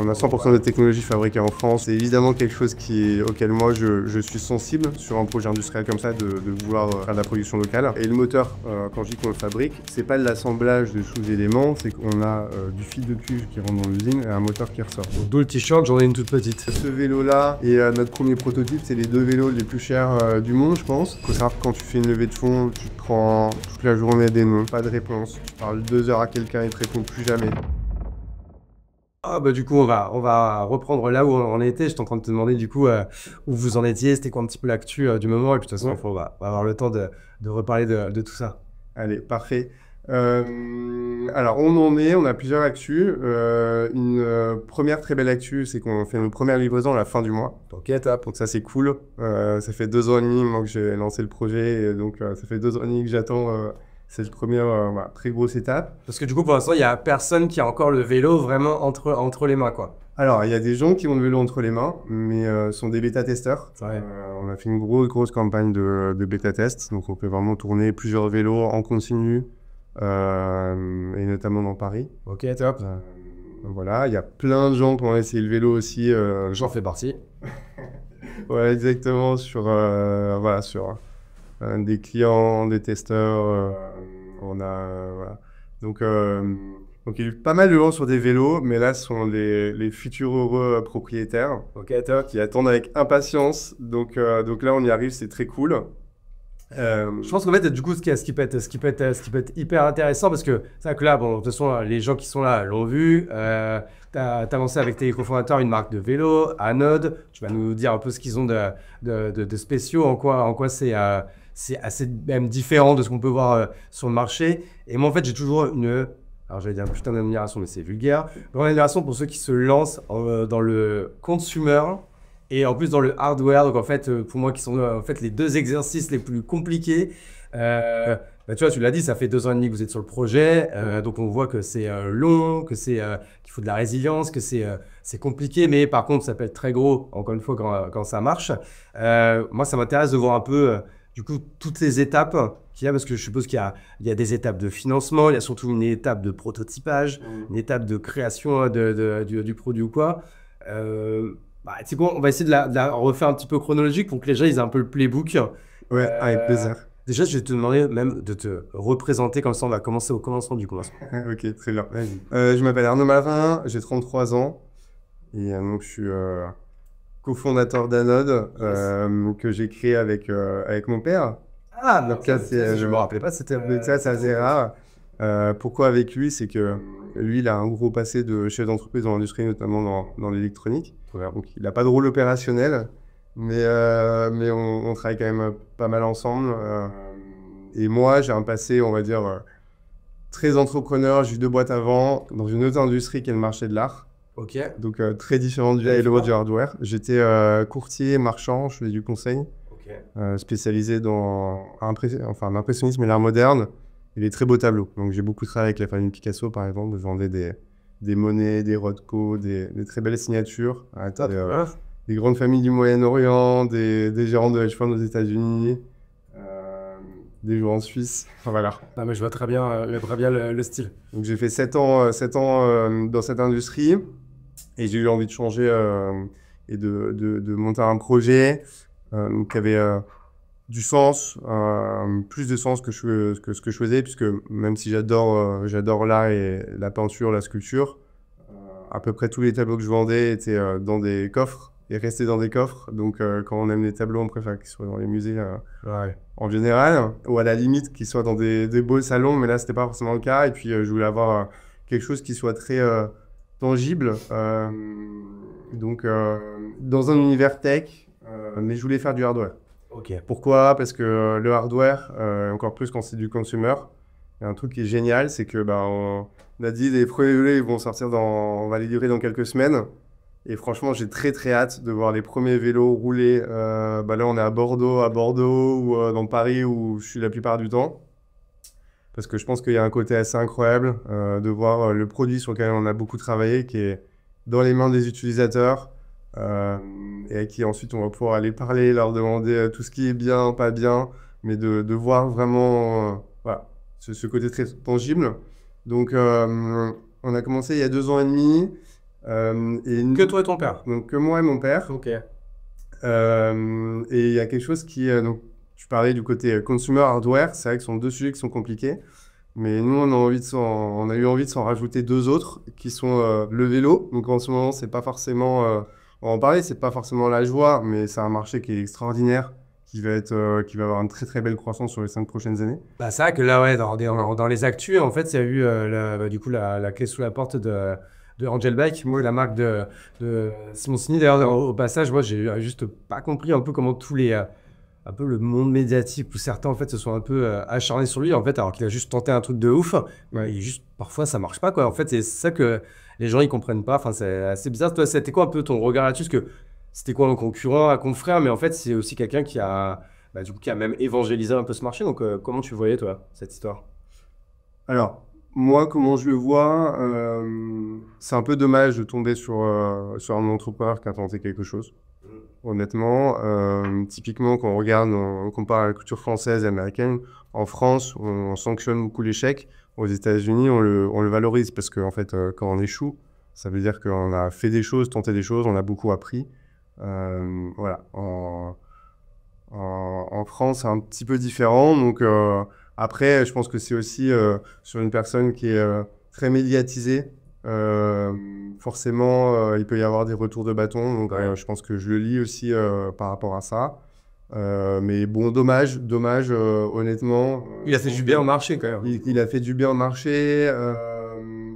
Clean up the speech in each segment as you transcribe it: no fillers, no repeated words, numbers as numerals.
On a 100% de technologie fabriquée en France. C'est évidemment quelque chose auquel moi je suis sensible sur un projet industriel comme ça, de vouloir faire de la production locale. Et le moteur, quand je dis qu'on le fabrique, c'est pas de l'assemblage de sous-éléments, c'est qu'on a du fil de cuivre qui rentre dans l'usine et un moteur qui ressort. D'où le t-shirt, j'en ai une toute petite. Ce vélo-là et notre premier prototype, c'est les 2 vélos les plus chers du monde, je pense. Faut savoir que quand tu fais une levée de fonds, tu te prends toute la journée des noms, pas de réponse. Tu parles 2 heures à quelqu'un, il te répond plus jamais. Ah bah du coup on va reprendre là où on était. J'étais en train de te demander du coup où vous en étiez, c'était quoi un petit peu l'actu du moment, et puis de toute façon on va avoir le temps de reparler de tout ça. Allez, parfait. Alors on a plusieurs actus. Une première très belle actu, c'est qu'on fait nos premières livraisons à la fin du mois. Ok, top. Donc ça c'est cool. Ça fait 2 ans et demi moi, que j'ai lancé le projet, et donc ça fait 2 ans et demi que j'attends cette première voilà, très grosse étape. Parce que du coup pour l'instant il y a personne qui a encore le vélo vraiment entre les mains quoi. Alors il y a des gens qui ont le vélo entre les mains, mais ce sont des bêta-testeurs. Ouais. On a fait une grosse campagne de bêta-test, donc on peut vraiment tourner plusieurs vélos en continu, et notamment dans Paris. Ok, top. Voilà, il y a plein de gens qui ont essayé le vélo aussi. J'en fais partie. Ouais, exactement, sur des clients, des testeurs. Voilà. Donc il y a eu pas mal de gens sur des vélos, mais là, ce sont les futurs heureux propriétaires, Ok, top. qui attendent avec impatience. Donc là, on y arrive, c'est très cool. Je pense qu'en fait, du coup, ce qui peut être hyper intéressant, parce que c'est vrai que là, bon, de toute façon, les gens qui sont là l'ont vu. T'as lancé avec tes cofondateurs une marque de vélo, Anode. Tu vas nous dire un peu ce qu'ils ont de spéciaux, en quoi c'est assez même différent de ce qu'on peut voir sur le marché. Et moi, en fait, j'ai toujours alors j'allais dire une putain d'admiration, mais c'est vulgaire. Grande admiration pour ceux qui se lancent dans le consumer. Et en plus dans le hardware, donc en fait, pour moi qui sont en fait les 2 exercices les plus compliqués, bah, tu vois, tu l'as dit, ça fait 2 ans et demi que vous êtes sur le projet, donc on voit que c'est long, qu'il faut de la résilience, que c'est compliqué, mais par contre ça peut être très gros, encore une fois, quand ça marche. Moi, ça m'intéresse de voir un peu, du coup, toutes les étapes qu'il y a, parce que je suppose qu'il y a des étapes de financement, il y a surtout une étape de prototypage, une étape de création du produit ou quoi. Bah, tu sais quoi, on va essayer de la refaire un petit peu chronologique pour que les gens ils aient un peu le playbook. Ouais, avec plaisir. Déjà, je vais te demander même de te représenter, comme ça on va commencer au commencement du commencement. Ok, très bien. Je m'appelle Arnaud Marin, j'ai 33 ans, et donc je suis cofondateur d'Anode, que j'ai créé avec mon père. Ah, Donc ça, je me rappelais pas, c'était... ça, c'est assez rare. Pourquoi avec lui? C'est que lui, il a un gros passé de chef d'entreprise dans l'industrie, notamment dans l'électronique. Donc, il n'a pas de rôle opérationnel, mais on travaille quand même pas mal ensemble. Et moi, j'ai un passé, on va dire, très entrepreneur. J'ai eu 2 boîtes avant, dans une autre industrie qui est le marché de l'art. Ok. Donc, très différent du vélo, du hardware. J'étais courtier, marchand, je faisais du conseil, spécialisé dans l'impressionnisme et l'art moderne. Et des très beaux tableaux. Donc j'ai beaucoup travaillé avec la famille Picasso, par exemple. Je vendais des Monet, des Rothko, des très belles signatures. Des grandes familles du Moyen-Orient, des gérants de hedge funds aux États-Unis, des joueurs en Suisse. Enfin voilà. Non, mais je vois très bien le style. Donc j'ai fait 7 ans dans cette industrie, et j'ai eu envie de changer et de monter un projet qui avait du sens, plus de sens que ce que je faisais, puisque même si j'adore l'art et la peinture, la sculpture, à peu près tous les tableaux que je vendais étaient dans des coffres et restaient dans des coffres. Donc quand on aime les tableaux, on préfère qu'ils soient dans les musées en général, ou à la limite qu'ils soient dans des beaux salons, mais là c'était pas forcément le cas. Et puis je voulais avoir quelque chose qui soit très tangible, donc dans un univers tech, mais je voulais faire du hardware. Ok. Pourquoi? Parce que le hardware, encore plus quand c'est du consumer, il y a un truc qui est génial, c'est que on a dit les premiers vélos ils vont sortir on va les livrer dans quelques semaines. Et franchement, j'ai très hâte de voir les premiers vélos rouler. Là, on est à Bordeaux ou dans Paris où je suis la plupart du temps. Parce que je pense qu'il y a un côté assez incroyable de voir le produit sur lequel on a beaucoup travaillé, qui est dans les mains des utilisateurs. Et à qui ensuite on va pouvoir aller parler, leur demander tout ce qui est bien, pas bien, mais de voir vraiment voilà, ce côté très tangible. Donc on a commencé il y a 2 ans et demi. Que toi et ton père. Donc, que moi et mon père. Ok. Et il y a quelque chose qui... donc, tu parlais du côté consumer hardware. C'est vrai que ce sont deux sujets qui sont compliqués. Mais nous, on a eu envie de s'en rajouter deux autres qui sont le vélo. Donc, en ce moment, c'est pas forcément... on va en parler, c'est pas forcément la joie, mais c'est un marché qui est extraordinaire, qui va avoir une très très belle croissance sur les 5 prochaines années. Bah, c'est vrai que là, ouais, dans les actus, en fait, il y a eu du coup la clé sous la porte de Angel Bike, moi, la marque de Simoncini. D'ailleurs, au passage, moi, j'ai juste pas compris un peu comment un peu le monde médiatique où certains en fait se sont un peu acharnés sur lui en fait alors qu'il a juste tenté un truc de ouf. Ouais, et juste parfois ça marche pas quoi. En fait, c'est ça que les gens ils comprennent pas. Enfin, c'est assez bizarre. Toi, c'était quoi un peu ton regard là-dessus? Parce que c'était quoi un concurrent, un confrère, mais en fait, c'est aussi quelqu'un qui a du coup qui a même évangélisé un peu ce marché. Donc comment tu voyais toi cette histoire? Alors, moi, comment je le vois, c'est un peu dommage de tomber sur un entrepreneur qui a tenté quelque chose. Honnêtement, typiquement, quand on compare à la culture française et américaine, en France, on sanctionne beaucoup l'échec. Aux États-Unis, on le valorise parce qu'en fait, quand on échoue, ça veut dire qu'on a fait des choses, tenté des choses, on a beaucoup appris. Voilà. En France, c'est un petit peu différent. Donc, après, je pense que c'est aussi sur une personne qui est très médiatisée. Forcément, il peut y avoir des retours de bâton. Donc, je pense que je le lis aussi par rapport à ça. Mais bon, dommage, honnêtement. Il a fait du bien au marché quand même. Il a fait du bien au marché.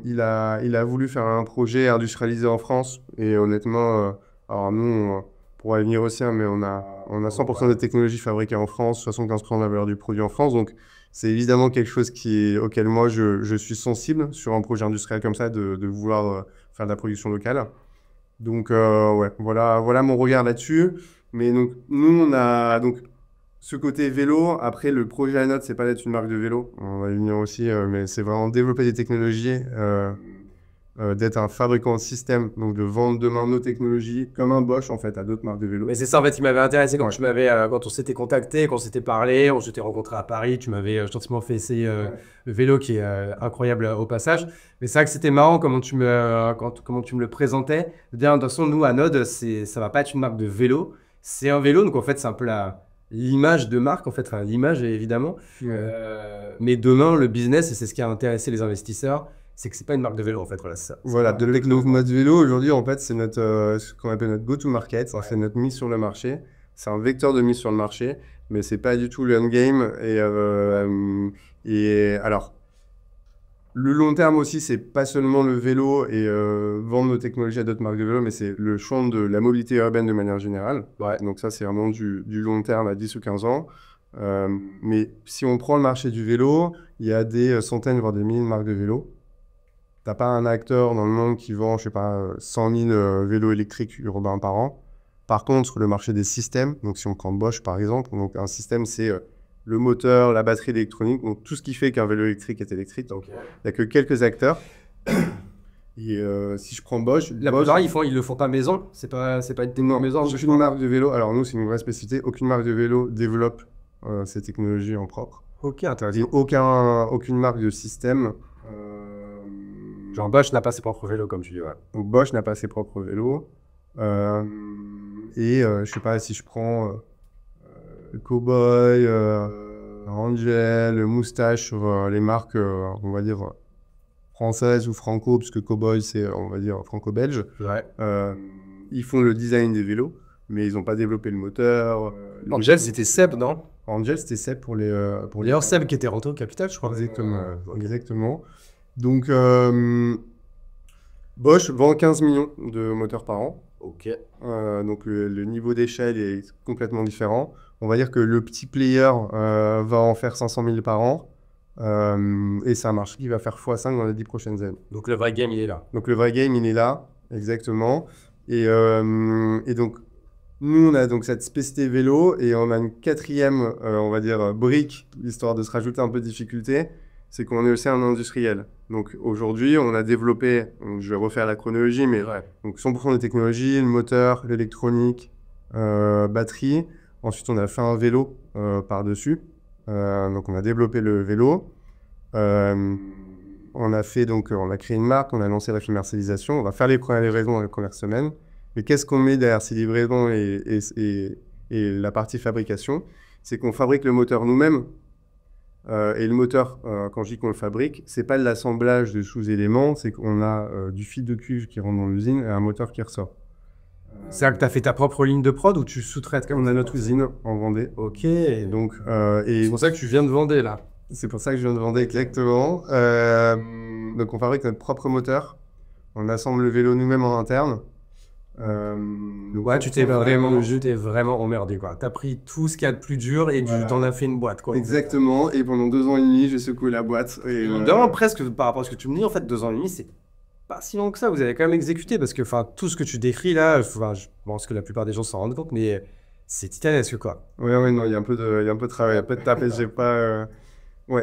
Il a voulu faire un projet industrialisé en France. Et honnêtement, alors nous, on pourra y venir aussi, hein, mais on a 100% des technologies fabriquées en France, 75% de la valeur du produit en France. Donc, c'est évidemment quelque chose auquel moi, je suis sensible sur un projet industriel comme ça, de vouloir faire de la production locale. Donc, ouais, voilà mon regard là-dessus. Mais donc, nous, on a donc ce côté vélo. Après, le projet à note, c'est pas d'être une marque de vélo. On va y venir aussi, mais c'est vraiment développer des technologies, d'être un fabricant de système, donc de vendre demain nos technologies comme un Bosch en fait à d'autres marques de vélo. Mais c'est ça en fait qui m'avait intéressé quand quand on s'était contacté, quand on s'était parlé, on s'était rencontré à Paris, tu m'avais gentiment fait essayer le vélo qui est incroyable au passage. Mais c'est vrai que c'était marrant comment comment tu me le présentais. De dire, de toute façon, nous à Node, ça va pas être une marque de vélo, c'est un vélo, donc en fait c'est un peu l'image de marque en fait, enfin l'image évidemment. Mais demain le business, et c'est ce qui a intéressé les investisseurs, c'est que c'est pas une marque de vélo en fait, voilà, c'est ça. Voilà, de mode vélo aujourd'hui en fait c'est ce qu'on appelle notre go-to-market, c'est notre mise sur le marché, c'est un vecteur de mise sur le marché, mais c'est pas du tout le endgame. Et alors, le long terme aussi, c'est pas seulement le vélo et vendre nos technologies à d'autres marques de vélo, mais c'est le champ de la mobilité urbaine de manière générale. Ouais. Donc ça, c'est vraiment du long terme à 10 ou 15 ans. Mais si on prend le marché du vélo, il y a des centaines, voire des milliers de marques de vélo. T'as pas un acteur dans le monde qui vend, je sais pas, 100 000 vélos électriques urbains par an. Par contre, sur le marché des systèmes, donc si on prend Bosch par exemple, donc un système c'est le moteur, la batterie électronique, donc tout ce qui fait qu'un vélo électrique est électrique. Donc il n'y a que quelques acteurs. Et si je prends Bosch, la plupart ils le font pas maison, c'est pas une technologie maison. Aucune marque de vélo. Alors nous, c'est une vraie spécificité. Aucune marque de vélo développe ces technologies en propre. Ok, intéressant. Aucune marque de système. Genre Bosch n'a pas ses propres vélos, comme tu dis. Ouais. Donc Bosch n'a pas ses propres vélos. Je sais pas si je prends Cowboy, Angel, Moustache sur les marques, on va dire, françaises ou franco, puisque Cowboy, c'est, on va dire, franco-belge. Ouais. Ils font le design des vélos, mais ils n'ont pas développé le moteur. Angel, c'était Seb, non? Angel, c'était Seb pour les... D'ailleurs, Seb qui était rentré au capital, je crois. Exactement. Donc, Bosch vend 15 millions de moteurs par an. Ok. Donc, le niveau d'échelle est complètement différent. On va dire que le petit player va en faire 500 000 par an. Et c'est un marché qui va faire x5 dans les 10 prochaines années. Donc, le vrai game, il est là. Donc, le vrai game, il est là, exactement. Et donc, nous, on a donc cette spécialité vélo et on a une quatrième, on va dire, brique, histoire de se rajouter un peu de difficulté, c'est qu'on est aussi un industriel. Donc aujourd'hui, on a développé, je vais refaire la chronologie, mais donc 100% des technologies, le moteur, l'électronique, batterie. Ensuite, on a fait un vélo par-dessus. Donc on a développé le vélo. on a fait donc, on a créé une marque, on a lancé la commercialisation. On va faire les premières livraisons dans les premières semaines. Mais qu'est-ce qu'on met derrière ces livraisons et la partie fabrication? C'est qu'on fabrique le moteur nous-mêmes. Et le moteur, quand je dis qu'on le fabrique, c'est pas de l'assemblage de sous-éléments, c'est qu'on a du fil de cuivre qui rentre dans l'usine et un moteur qui ressort. C'est-à-dire que tu as fait ta propre ligne de prod ou tu sous-traites comme On a notre usine en Vendée. Ok. Donc, C'est pour ça que tu viens de Vendée, là. c'est pour ça que je viens de Vendée exactement. Donc on fabrique notre propre moteur, on assemble le vélo nous-mêmes en interne. Ouais, tu t'es vraiment emmerdé, quoi. T'as pris tout ce qu'il y a de plus dur et tu t'en as fait une boîte, quoi. Exactement, et pendant 2 ans et demi, j'ai secoué la boîte. Et, presque, par rapport à ce que tu me dis, en fait, 2 ans et demi, c'est pas si long que ça. Vous avez quand même exécuté, parce que tout ce que tu décris là, je pense que la plupart des gens s'en rendent compte, mais c'est titanesque, quoi. Ouais, non, il y a un peu de travail, il y a un peu de taf, et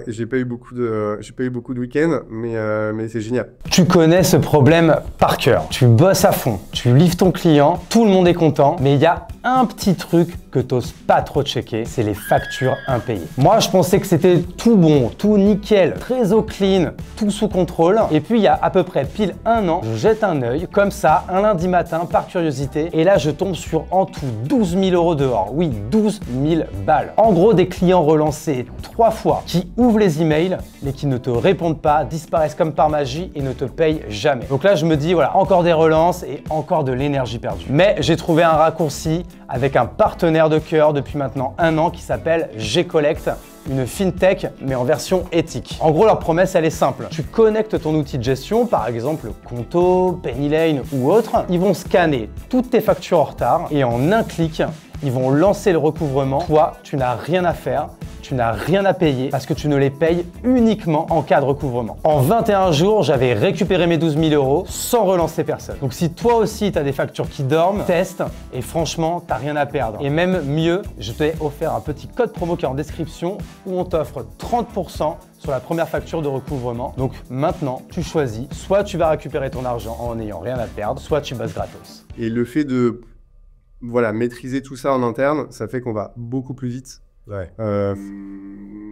j'ai pas eu beaucoup de week-ends, mais c'est génial. Tu connais ce problème par cœur. Tu bosses à fond, tu livres ton client, tout le monde est content, mais il y a un petit truc que t'oses pas trop checker, c'est les factures impayées. Moi, je pensais que c'était tout bon, tout nickel, trésor clean, tout sous contrôle. Et puis, il y a à peu près pile 1 an, je jette un œil, comme ça, un lundi matin, par curiosité, et là, je tombe sur en tout 12 000 € dehors. Oui, 12 000 balles. En gros, des clients relancés 3 fois, qui ouvrent les emails, mais qui ne te répondent pas, disparaissent comme par magie et ne te payent jamais. Donc là, je me dis, voilà, encore des relances et encore de l'énergie perdue. Mais j'ai trouvé un raccourci avec un partenaire de cœur depuis maintenant 1 an qui s'appelle Gcollect, une fintech mais en version éthique. En gros, leur promesse, elle est simple. Tu connectes ton outil de gestion, par exemple Conto, Pennylane ou autre. Ils vont scanner toutes tes factures en retard et en un clic, ils vont lancer le recouvrement. Toi, tu n'as rien à faire. Tu n'as rien à payer parce que tu ne les payes uniquement en cas de recouvrement. En 21 jours, j'avais récupéré mes 12 000 € sans relancer personne. Donc si toi aussi tu as des factures qui dorment, teste et franchement, tu n'as rien à perdre. Et même mieux, je t'ai offert un petit code promo qui est en description où on t'offre 30% sur la première facture de recouvrement. Donc maintenant, tu choisis, soit tu vas récupérer ton argent en n'ayant rien à perdre, soit tu bosses gratos. Et le fait de maîtriser tout ça en interne, ça fait qu'on va beaucoup plus vite. Ouais.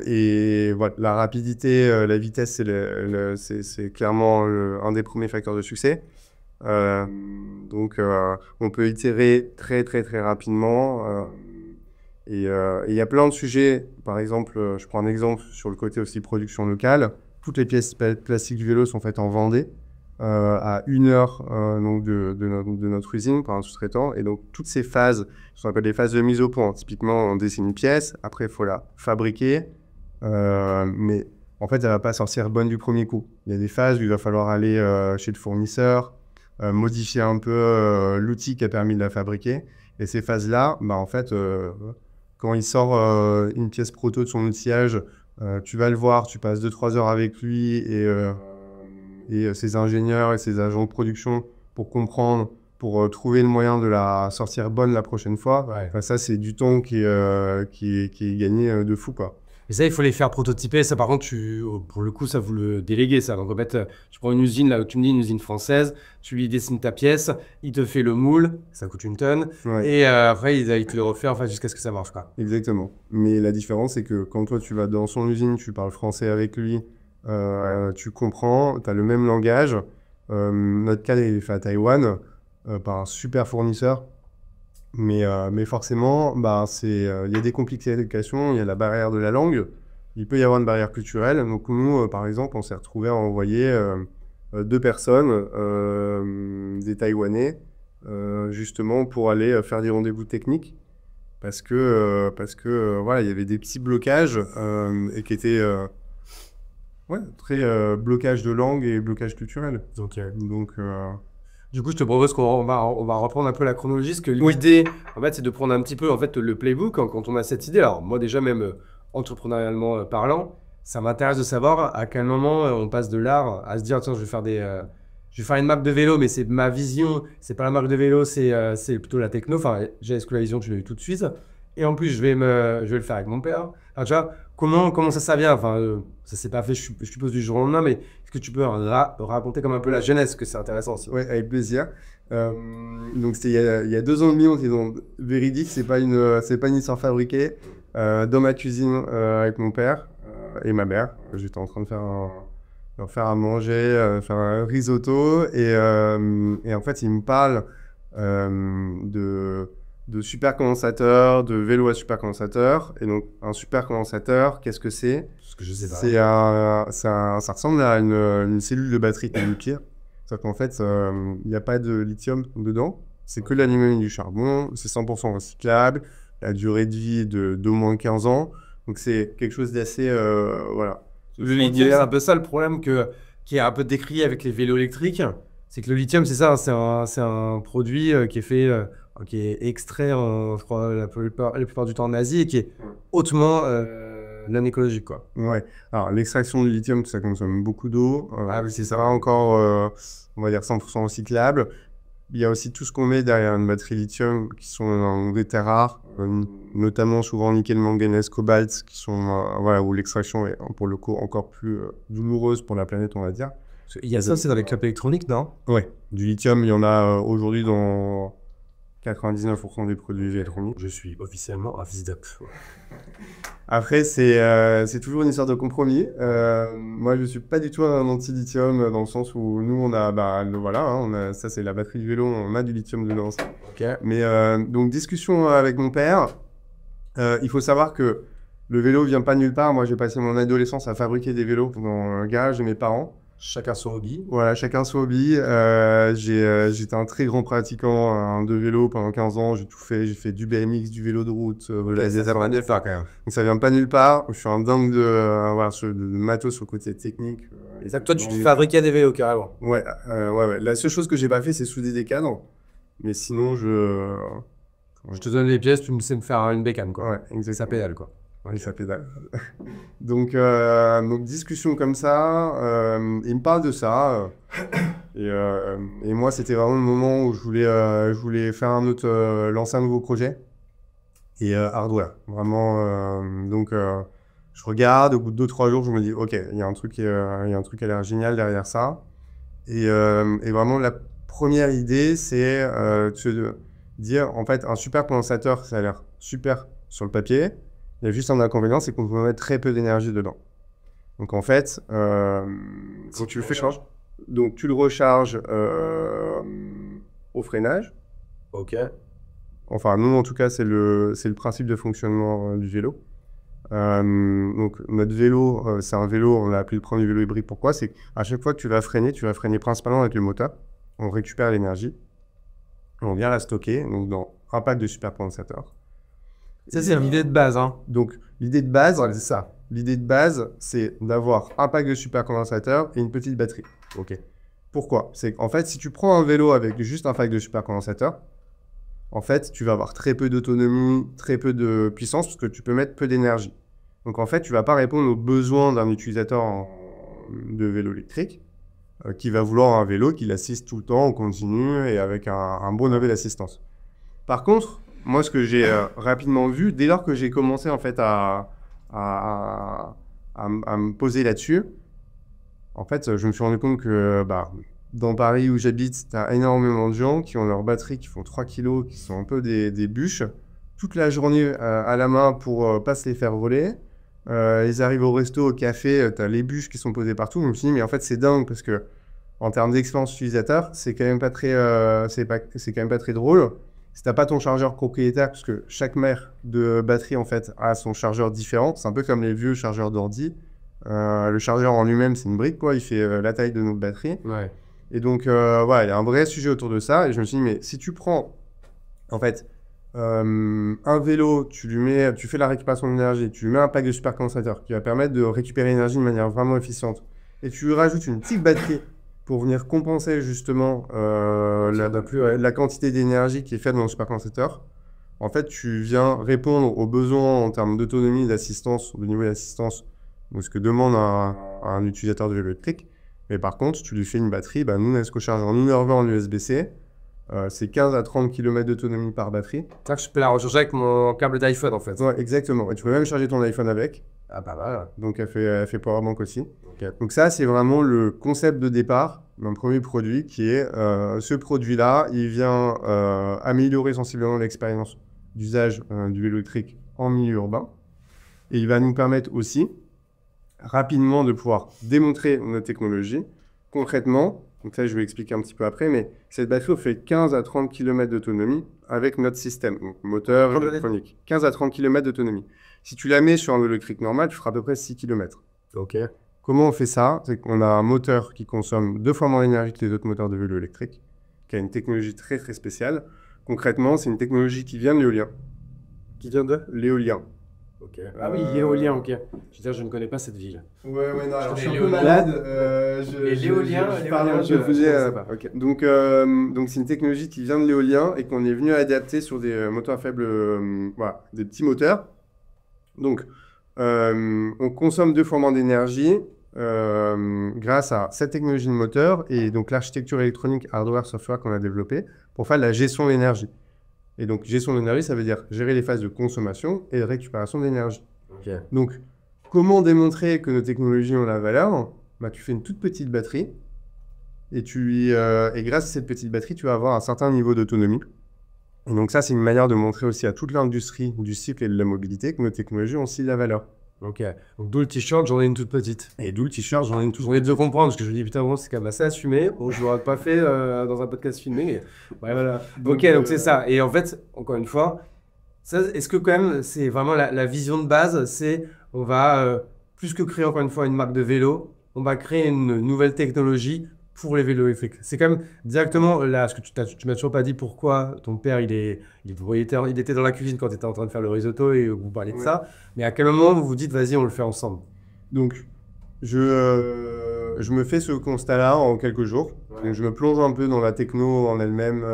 Et voilà, la rapidité, la vitesse, c'est clairement un des premiers facteurs de succès. Donc, on peut itérer très, très, très rapidement. Et il y a plein de sujets. Par exemple, je prends un exemple sur le côté aussi production locale. Toutes les pièces plastiques du vélo sont faites en Vendée. À 1 heure donc de notre usine par un sous-traitant. Et donc, toutes ces phases, ce qu'on appelle les phases de mise au point. Typiquement, on dessine une pièce, après, il faut la fabriquer. Mais en fait, elle ne va pas sortir bonne du premier coup. Il y a des phases où il va falloir aller chez le fournisseur, modifier un peu l'outil qui a permis de la fabriquer. Et ces phases-là, en fait, quand il sort une pièce proto de son outillage, tu vas le voir, tu passes 2-3 heures avec lui et ses ingénieurs et ses agents de production pour comprendre, pour trouver le moyen de la sortir bonne la prochaine fois. Ouais. Enfin, ça, c'est du temps qui est gagné de fou, quoi. Et ça, il faut les faire prototyper. Ça, par contre, pour le coup, ça, vous le déléguez, ça. Donc, en fait, tu prends une usine, là où tu me dis une usine française, tu lui dessines ta pièce, il te fait le moule, ça coûte 1 tonne. Ouais. Et après, il te le refait jusqu'à ce que ça marche, quoi. Exactement. Mais la différence, c'est que quand toi, tu vas dans son usine, tu parles français avec lui, tu comprends, tu as le même langage. Notre cadre, il est fait à Taïwan par un super fournisseur. Mais forcément, il y a des complications, il y a la barrière de la langue, il peut y avoir une barrière culturelle. Donc nous, par exemple, on s'est retrouvés à envoyer 2 personnes, des Taïwanais, justement pour aller faire des rendez-vous techniques. Parce que voilà, il y avait des petits blocages et qui étaient très blocage de langue et blocage culturel. Donc, Donc du coup, je te propose qu'on va reprendre un peu la chronologie, parce que l'idée, en fait, c'est de prendre un petit peu, en fait, le playbook quand on a cette idée. Alors, moi, déjà, même entrepreneurialement parlant, ça m'intéresse de savoir à quel moment on passe de l'art à se dire, tiens, je vais faire une marque de vélo, mais c'est ma vision, c'est pas la marque de vélo, c'est plutôt la techno. Enfin, est-ce que la vision, tu l'as eu tout de suite? Et en plus, je vais le faire avec mon père. Alors, tu vois, comment ça vient? Enfin, ça s'est pas fait, je suppose, du jour au lendemain, mais est-ce que tu peux raconter comme un peu la jeunesse, que c'est intéressant aussi? Ouais, avec plaisir. Donc c'était il y a 2 ans et demi, on était dans véridique, c'est pas une histoire fabriquée. Dans ma cuisine avec mon père et ma mère, j'étais en train de faire leur faire à manger, faire un risotto. Et en fait, ils me parlent de supercondensateur, de vélo à supercondensateur. Et donc, un supercondensateur, qu'est-ce que c'est? Parce que je sais pas. Ça ressemble à une cellule de batterie nucléaire. C'est-à-dire qu'en fait, il n'y a pas de lithium dedans. C'est que l'aluminium et du charbon. C'est 100% recyclable. La durée de vie est d'au moins 15 ans. Donc, c'est quelque chose d'assez... voilà. Le lithium, c'est un peu ça le problème qui est un peu décrié avec les vélos électriques. C'est que le lithium, c'est ça, c'est un produit qui est fait, qui est extrait, je crois, la plupart du temps en Asie et qui est hautement non écologique, quoi. Ouais. Alors, l'extraction du lithium, ça consomme beaucoup d'eau. Ah oui, c'est ça. Pas encore, on va dire, 100% recyclable. Il y a aussi tout ce qu'on met derrière une batterie lithium qui sont des terres rares, notamment souvent nickel, manganèse, cobalt, qui sont, voilà, où l'extraction est pour le coup encore plus douloureuse pour la planète, on va dire. Il y a ça, c'est dans les clopes électroniques, non? Ouais, du lithium, il y en a aujourd'hui dans 99% des produits électroniques. Je suis officiellement un FISDAP. Après, c'est toujours une histoire de compromis. Moi, je suis pas du tout un anti-lithium dans le sens où nous, on a, voilà, hein, ça c'est la batterie du vélo, on a du lithium dedans. Ok. Mais donc, discussion avec mon père. Il faut savoir que le vélo vient pas de nulle part. Moi, j'ai passé mon adolescence à fabriquer des vélos dans le garage de mes parents. Chacun son hobby. Voilà, chacun son hobby. J'étais un très grand pratiquant de vélo pendant 15 ans. J'ai tout fait. J'ai fait du BMX, du vélo de route. Voilà, Ça va de faire quand même. donc ça vient pas nulle part. Je suis un dingue voilà, de matos sur le côté technique. Et ça, toi, tu fabriquais des vélos carrément. Ouais, ouais. La seule chose que j'ai pas fait, c'est souder des cadres. Mais sinon, Je te donne les pièces, tu me sais me faire une bécane, quoi. Ouais, exactement. Ça pédale, quoi. Oui, ça pédale. donc, discussion comme ça. Il me parle de ça. Et moi, c'était vraiment le moment où je voulais faire lancer un nouveau projet. Et hardware. Vraiment. Donc, je regarde. Au bout de 2-3 jours, je me dis, OK, il y a un truc qui a l'air génial derrière ça. Et vraiment, la première idée, c'est de se dire, en fait, un supercondensateur, ça a l'air super sur le papier. Il y a juste un inconvénient, c'est qu'on peut mettre très peu d'énergie dedans. Donc en fait, quand tu le fais charge, donc tu le recharges au freinage. Ok. Enfin, nous en tout cas, c'est le principe de fonctionnement du vélo. Donc notre vélo, c'est un vélo, on l'a appelé le premier vélo hybride. Pourquoi? C'est qu'à chaque fois que tu vas freiner principalement avec le moteur. On récupère l'énergie, on vient la stocker donc dans un pack de supercondensateurs. Ça, c'est l'idée de base, hein. Donc, l'idée de base, Ouais, c'est ça. l'idée de base, c'est d'avoir un pack de supercondensateurs et une petite batterie. Ok. Pourquoi? C'est qu'en fait, si tu prends un vélo avec juste un pack de supercondensateurs, en fait, tu vas avoir très peu d'autonomie, très peu de puissance, parce que tu peux mettre peu d'énergie. Donc, en fait, tu vas pas répondre aux besoins d'un utilisateur de vélo électrique qui va vouloir un vélo qui l'assiste tout le temps en continu et avec un bon niveau d'assistance. Par contre, moi, ce que j'ai rapidement vu, dès lors que j'ai commencé en fait à me poser là-dessus, en fait, je me suis rendu compte que dans Paris où j'habite, tu as énormément de gens qui ont leur batterie, qui font 3 kilos, qui sont un peu des bûches, toute la journée à la main pour pas se les faire voler. Ils arrivent au resto, au café, tu as les bûches qui sont posées partout. Je me suis dit, mais en fait, c'est dingue parce que en termes d'expérience utilisateur, c'est quand même pas très, c'est quand même pas très drôle. Si t'as pas ton chargeur propriétaire, parce que chaque mère de batterie en fait a son chargeur différent, c'est un peu comme les vieux chargeurs d'ordi. Le chargeur en lui-même, c'est une brique, quoi. Il fait la taille de notre batterie. Ouais. Et donc, voilà, il y a un vrai sujet autour de ça. Et je me suis dit, mais si tu prends, en fait, un vélo, tu fais la récupération d'énergie, tu lui mets un pack de supercondensateurs qui va permettre de récupérer l'énergie de manière vraiment efficiente, et tu lui rajoutes une petite batterie pour venir compenser justement la quantité d'énergie qui est faite dans le supercondensateur. En fait, tu viens répondre aux besoins en termes d'autonomie et d'assistance, de niveau d'assistance, donc ce que demande un utilisateur de vélo électrique. Mais par contre, tu lui fais une batterie, nous, on se charge en 1h20 en USB-C. C'est 15 à 30 km d'autonomie par batterie. C'est ça que je peux la recharger avec mon câble d'iPhone, en fait. Ouais, exactement. Et tu peux même charger ton iPhone avec. Ah bah voilà. Donc, elle fait powerbank aussi. Okay. Donc ça, c'est vraiment le concept de départ d'un premier produit qui est ce produit-là, il vient améliorer sensiblement l'expérience d'usage du vélo électrique en milieu urbain. Et il va nous permettre aussi rapidement de pouvoir démontrer notre technologie concrètement. Donc ça, je vais expliquer un petit peu après, mais cette batterie fait 15 à 30 km d'autonomie avec notre système, donc moteur électronique. 15 à 30 km d'autonomie. Si tu la mets sur un vélo électrique normal, tu feras à peu près 6 km. Ok. Comment on fait ça? C'est qu'on a un moteur qui consomme 2 fois moins d'énergie que les autres moteurs de vélo électrique, qui a une technologie très très spéciale. Concrètement, c'est une technologie qui vient de l'éolien. Qui vient de L'éolien. Ok. Ah oui, l'éolien, ok. Je veux dire, je ne connais pas cette ville. Ouais, non, alors je suis un peu l'éolien. malade. Et l'éolien, Ok. Donc c'est une technologie qui vient de l'éolien et qu'on est venu adapter sur des moteurs à faible, voilà, des petits moteurs. Donc, on consomme 2 fois moins d'énergie grâce à cette technologie de moteur et donc l'architecture électronique hardware software qu'on a développée pour faire de la gestion de l'énergie. Et donc, gestion de l'énergie, ça veut dire gérer les phases de consommation et de récupération d'énergie. Ok. Donc, comment démontrer que nos technologies ont la valeur? Bah, tu fais une toute petite batterie et grâce à cette petite batterie, tu vas avoir un certain niveau d'autonomie. Et donc ça, c'est une manière de montrer aussi à toute l'industrie du cycle et de la mobilité que nos technologies ont aussi de la valeur. Ok. Donc d'où le t-shirt, j'en ai une toute petite. Et d'où le t-shirt, j'en ai une toute J'en ai de comprendre parce que je me dis putain, bon, c'est quand même assez assumé. Bon, je l'aurais pas fait dans un podcast filmé. Mais... Ouais, voilà. Ok, donc c'est ça. Et en fait, encore une fois, ça, est-ce que quand même, c'est vraiment la vision de base, c'est on va, plus que créer encore une fois une marque de vélo, on va créer une nouvelle technologie pour les vélos électriques. C'est quand même directement là, parce que tu m'as toujours pas dit pourquoi ton père il était dans la cuisine quand tu étais en train de faire le risotto et vous parliez de ça. Mais à quel moment vous vous dites vas-y, on le fait ensemble? Donc, je me fais ce constat-là en quelques jours. Ouais. Donc, je me plonge un peu dans la techno en elle-même.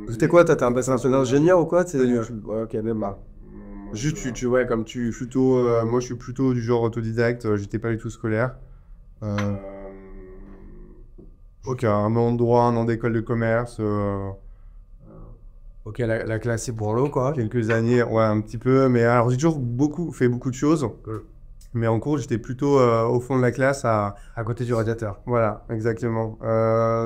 C'était quoi? T'as un bassin ingénieur ou quoi? Ouais, ok, même pas. Juste, ouais, comme tu plutôt, moi, je suis plutôt du genre autodidacte. J'étais pas du tout scolaire. Ok, un an de droit, un an d'école de commerce. Ok, la classe c'est pour l'eau quoi. Quelques années, ouais, un petit peu. Mais alors, j'ai toujours fait beaucoup de choses. Cool. Mais en cours, j'étais plutôt au fond de la classe À côté du radiateur. Voilà, exactement.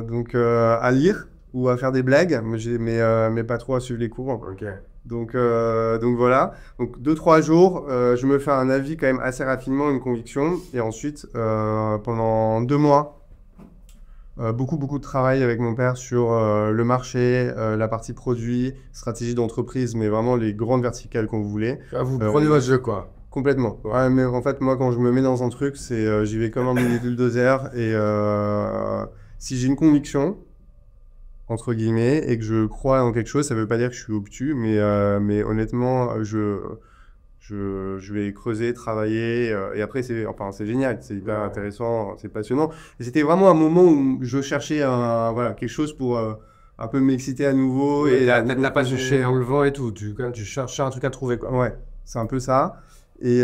Donc, à lire ou à faire des blagues, mais pas trop à suivre les cours. Ok. Donc voilà. Donc 2-3 jours, je me fais un avis quand même assez rapidement, une conviction. Et ensuite, pendant 2 mois, beaucoup de travail avec mon père sur le marché, la partie produit, stratégie d'entreprise, mais vraiment les grandes verticales qu'on voulait. Ah, vous prenez votre jeu quoi. Complètement. Ouais, mais en fait, moi, quand je me mets dans un truc, j'y vais comme un mini bulldozer. Et si j'ai une conviction, entre guillemets, et que je crois en quelque chose, ça veut pas dire que je suis obtus, mais honnêtement, je vais creuser, travailler. Et après, c'est génial, c'est hyper intéressant, c'est passionnant. Et c'était vraiment un moment où je cherchais voilà, quelque chose pour un peu m'exciter à nouveau. Et n'a pas cherché en le vent et tout. Tu cherches un truc à trouver quoi. Ouais, c'est un peu ça. Et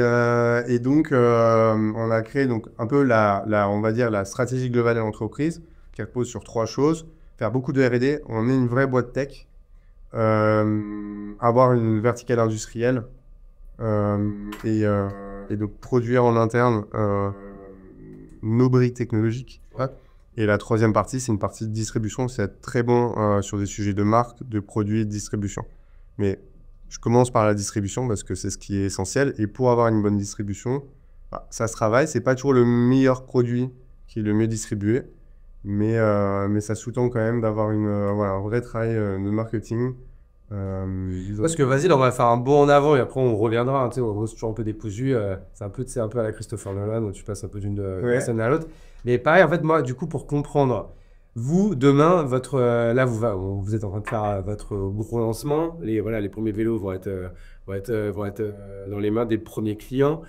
donc, on a créé donc, un peu on va dire la stratégie globale de l'entreprise qui repose sur 3 choses. Faire beaucoup de R&D, on est une vraie boîte tech, avoir une verticale industrielle et donc produire en interne nos briques technologiques. Ouais. Et la 3e partie, c'est une partie de distribution, c'est être très bon sur des sujets de marque, de produits, de distribution. Mais je commence par la distribution parce que c'est ce qui est essentiel. Et pour avoir une bonne distribution, ça se travaille. C'est pas toujours le meilleur produit qui est le mieux distribué. Mais ça sous-tend quand même d'avoir un vrai travail de marketing. Parce que vas-y, là, on va faire un bond en avant et après on reviendra. Hein, on reste toujours un peu décousu. C'est un peu à la Christopher Nolan où tu passes un peu d'une scène à l'autre. Mais pareil, en fait, moi, du coup, pour comprendre, vous, demain, là, vous êtes en train de faire votre gros lancement. Les premiers vélos vont être dans les mains des premiers clients.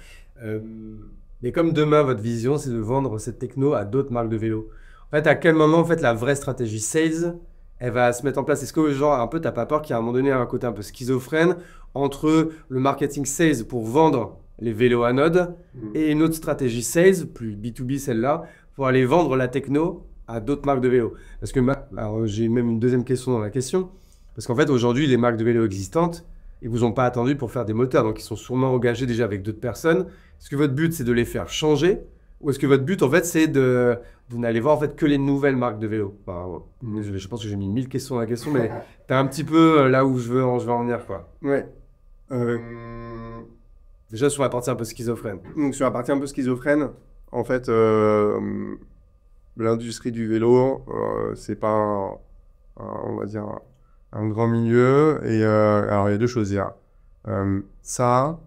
Mais comme demain, votre vision, c'est de vendre cette techno à d'autres marques de vélos. En fait, à quel moment, en fait, la vraie stratégie sales, elle va se mettre en place? Est-ce que, genre, un peu, t'as pas peur qu'il y a à un moment donné un côté un peu schizophrène entre le marketing sales pour vendre les vélos anodes et une autre stratégie sales, plus B2B celle-là, pour aller vendre la techno à d'autres marques de vélos? Parce que alors, j'ai même une deuxième question dans la question. Parce qu'en fait, aujourd'hui, les marques de vélos existantes, ils vous ont pas attendu pour faire des moteurs. Donc, ils sont sûrement engagés déjà avec d'autres personnes. Est-ce que votre but, c'est de les faire changer? Ou est-ce que votre but, en fait, c'est vous n'allez voir en fait que les nouvelles marques de vélos? Je pense que j'ai mis 1000 questions dans la question, mais tu es un petit peu là où je veux en venir, quoi. Ouais. Déjà sur la partie un peu schizophrène. Donc sur la partie un peu schizophrène, en fait, l'industrie du vélo, c'est pas on va dire un grand milieu. Et alors il y a deux choses. Il y a ça,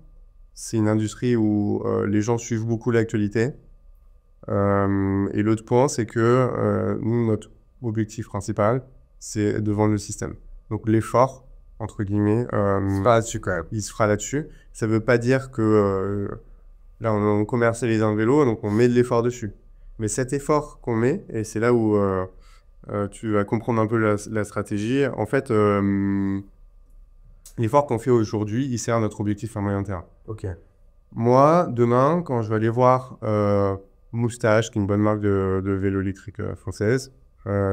c'est une industrie où les gens suivent beaucoup l'actualité. Et l'autre point, c'est que nous, notre objectif principal, c'est de vendre le système. Donc l'effort, entre guillemets, Il se fera là-dessus quand même. il se fera là-dessus. Ça veut pas dire que là, on commercialise un vélo, donc on met de l'effort dessus. Mais cet effort qu'on met, et c'est là où tu vas comprendre un peu la stratégie, en fait, l'effort qu'on fait aujourd'hui, il sert à notre objectif à moyen terme. Ok. Moi, demain, quand je vais aller voir Moustache, qui est une bonne marque de vélo électrique française,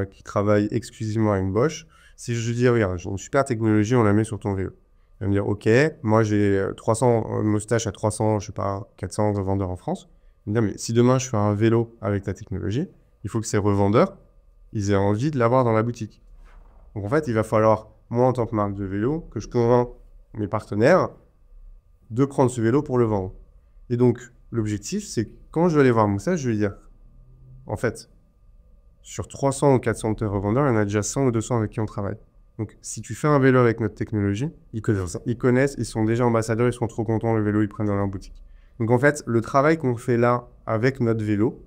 qui travaille exclusivement avec Bosch, si je lui dis, regarde, j'ai une super technologie, on la met sur ton vélo. Il va me dire, ok, moi j'ai 300 Moustache à 300, je sais pas, 400 revendeurs en France. Il me dit, mais si demain je fais un vélo avec ta technologie, il faut que ces revendeurs, ils aient envie de l'avoir dans la boutique. Donc en fait, il va falloir, moi en tant que marque de vélo, que je convainc mes partenaires de prendre ce vélo pour le vendre. Et donc, l'objectif, c'est que quand je vais aller voir Moustache, je vais lui dire, en fait, sur 300 ou 400 de tes revendeurs, il y en a déjà 100 ou 200 avec qui on travaille. Donc, si tu fais un vélo avec notre technologie, ils connaissent, ils sont déjà ambassadeurs, ils sont trop contents, le vélo, ils prennent dans leur boutique. Donc, en fait, le travail qu'on fait là avec notre vélo,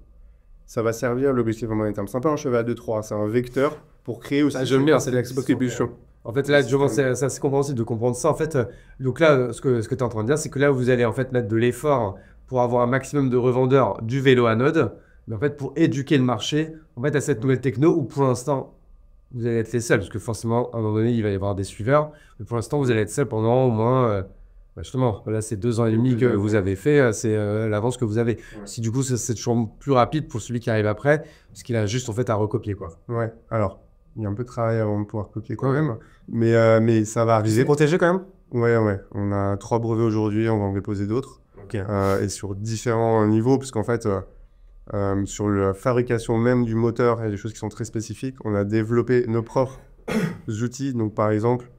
ça va servir l'objectif à moyen terme. C'est un peu un cheval de Troie, c'est un vecteur pour créer aussi... Ah, j'aime bien, c'est l'exploitation. En fait, là, c'est assez compréhensible de comprendre ça. En fait, donc là, ce que tu es en train de dire, c'est que là, vous allez en fait mettre de l'effort pour avoir un maximum de revendeurs du vélo anode, mais en fait, pour éduquer le marché en fait, à cette nouvelle techno où pour l'instant, vous allez être les seuls, parce que forcément, à un moment donné, il va y avoir des suiveurs, mais pour l'instant, vous allez être seuls pendant au moins, justement, là, c'est 2 ans et demi que vous avez fait, c'est l'avance que vous avez. Ouais. Si du coup, c'est toujours plus rapide pour celui qui arrive après, parce qu'il a juste en fait à recopier, quoi. Ouais, alors, il y a un peu de travail avant de pouvoir copier quand même, mais ça va arriver. Protégé quand même. Ouais, on a 3 brevets aujourd'hui, on va en déposer d'autres. Ok. Et sur différents niveaux, parce qu'en fait, sur la fabrication même du moteur, il y a des choses qui sont très spécifiques. On a développé nos propres outils. Donc, par exemple,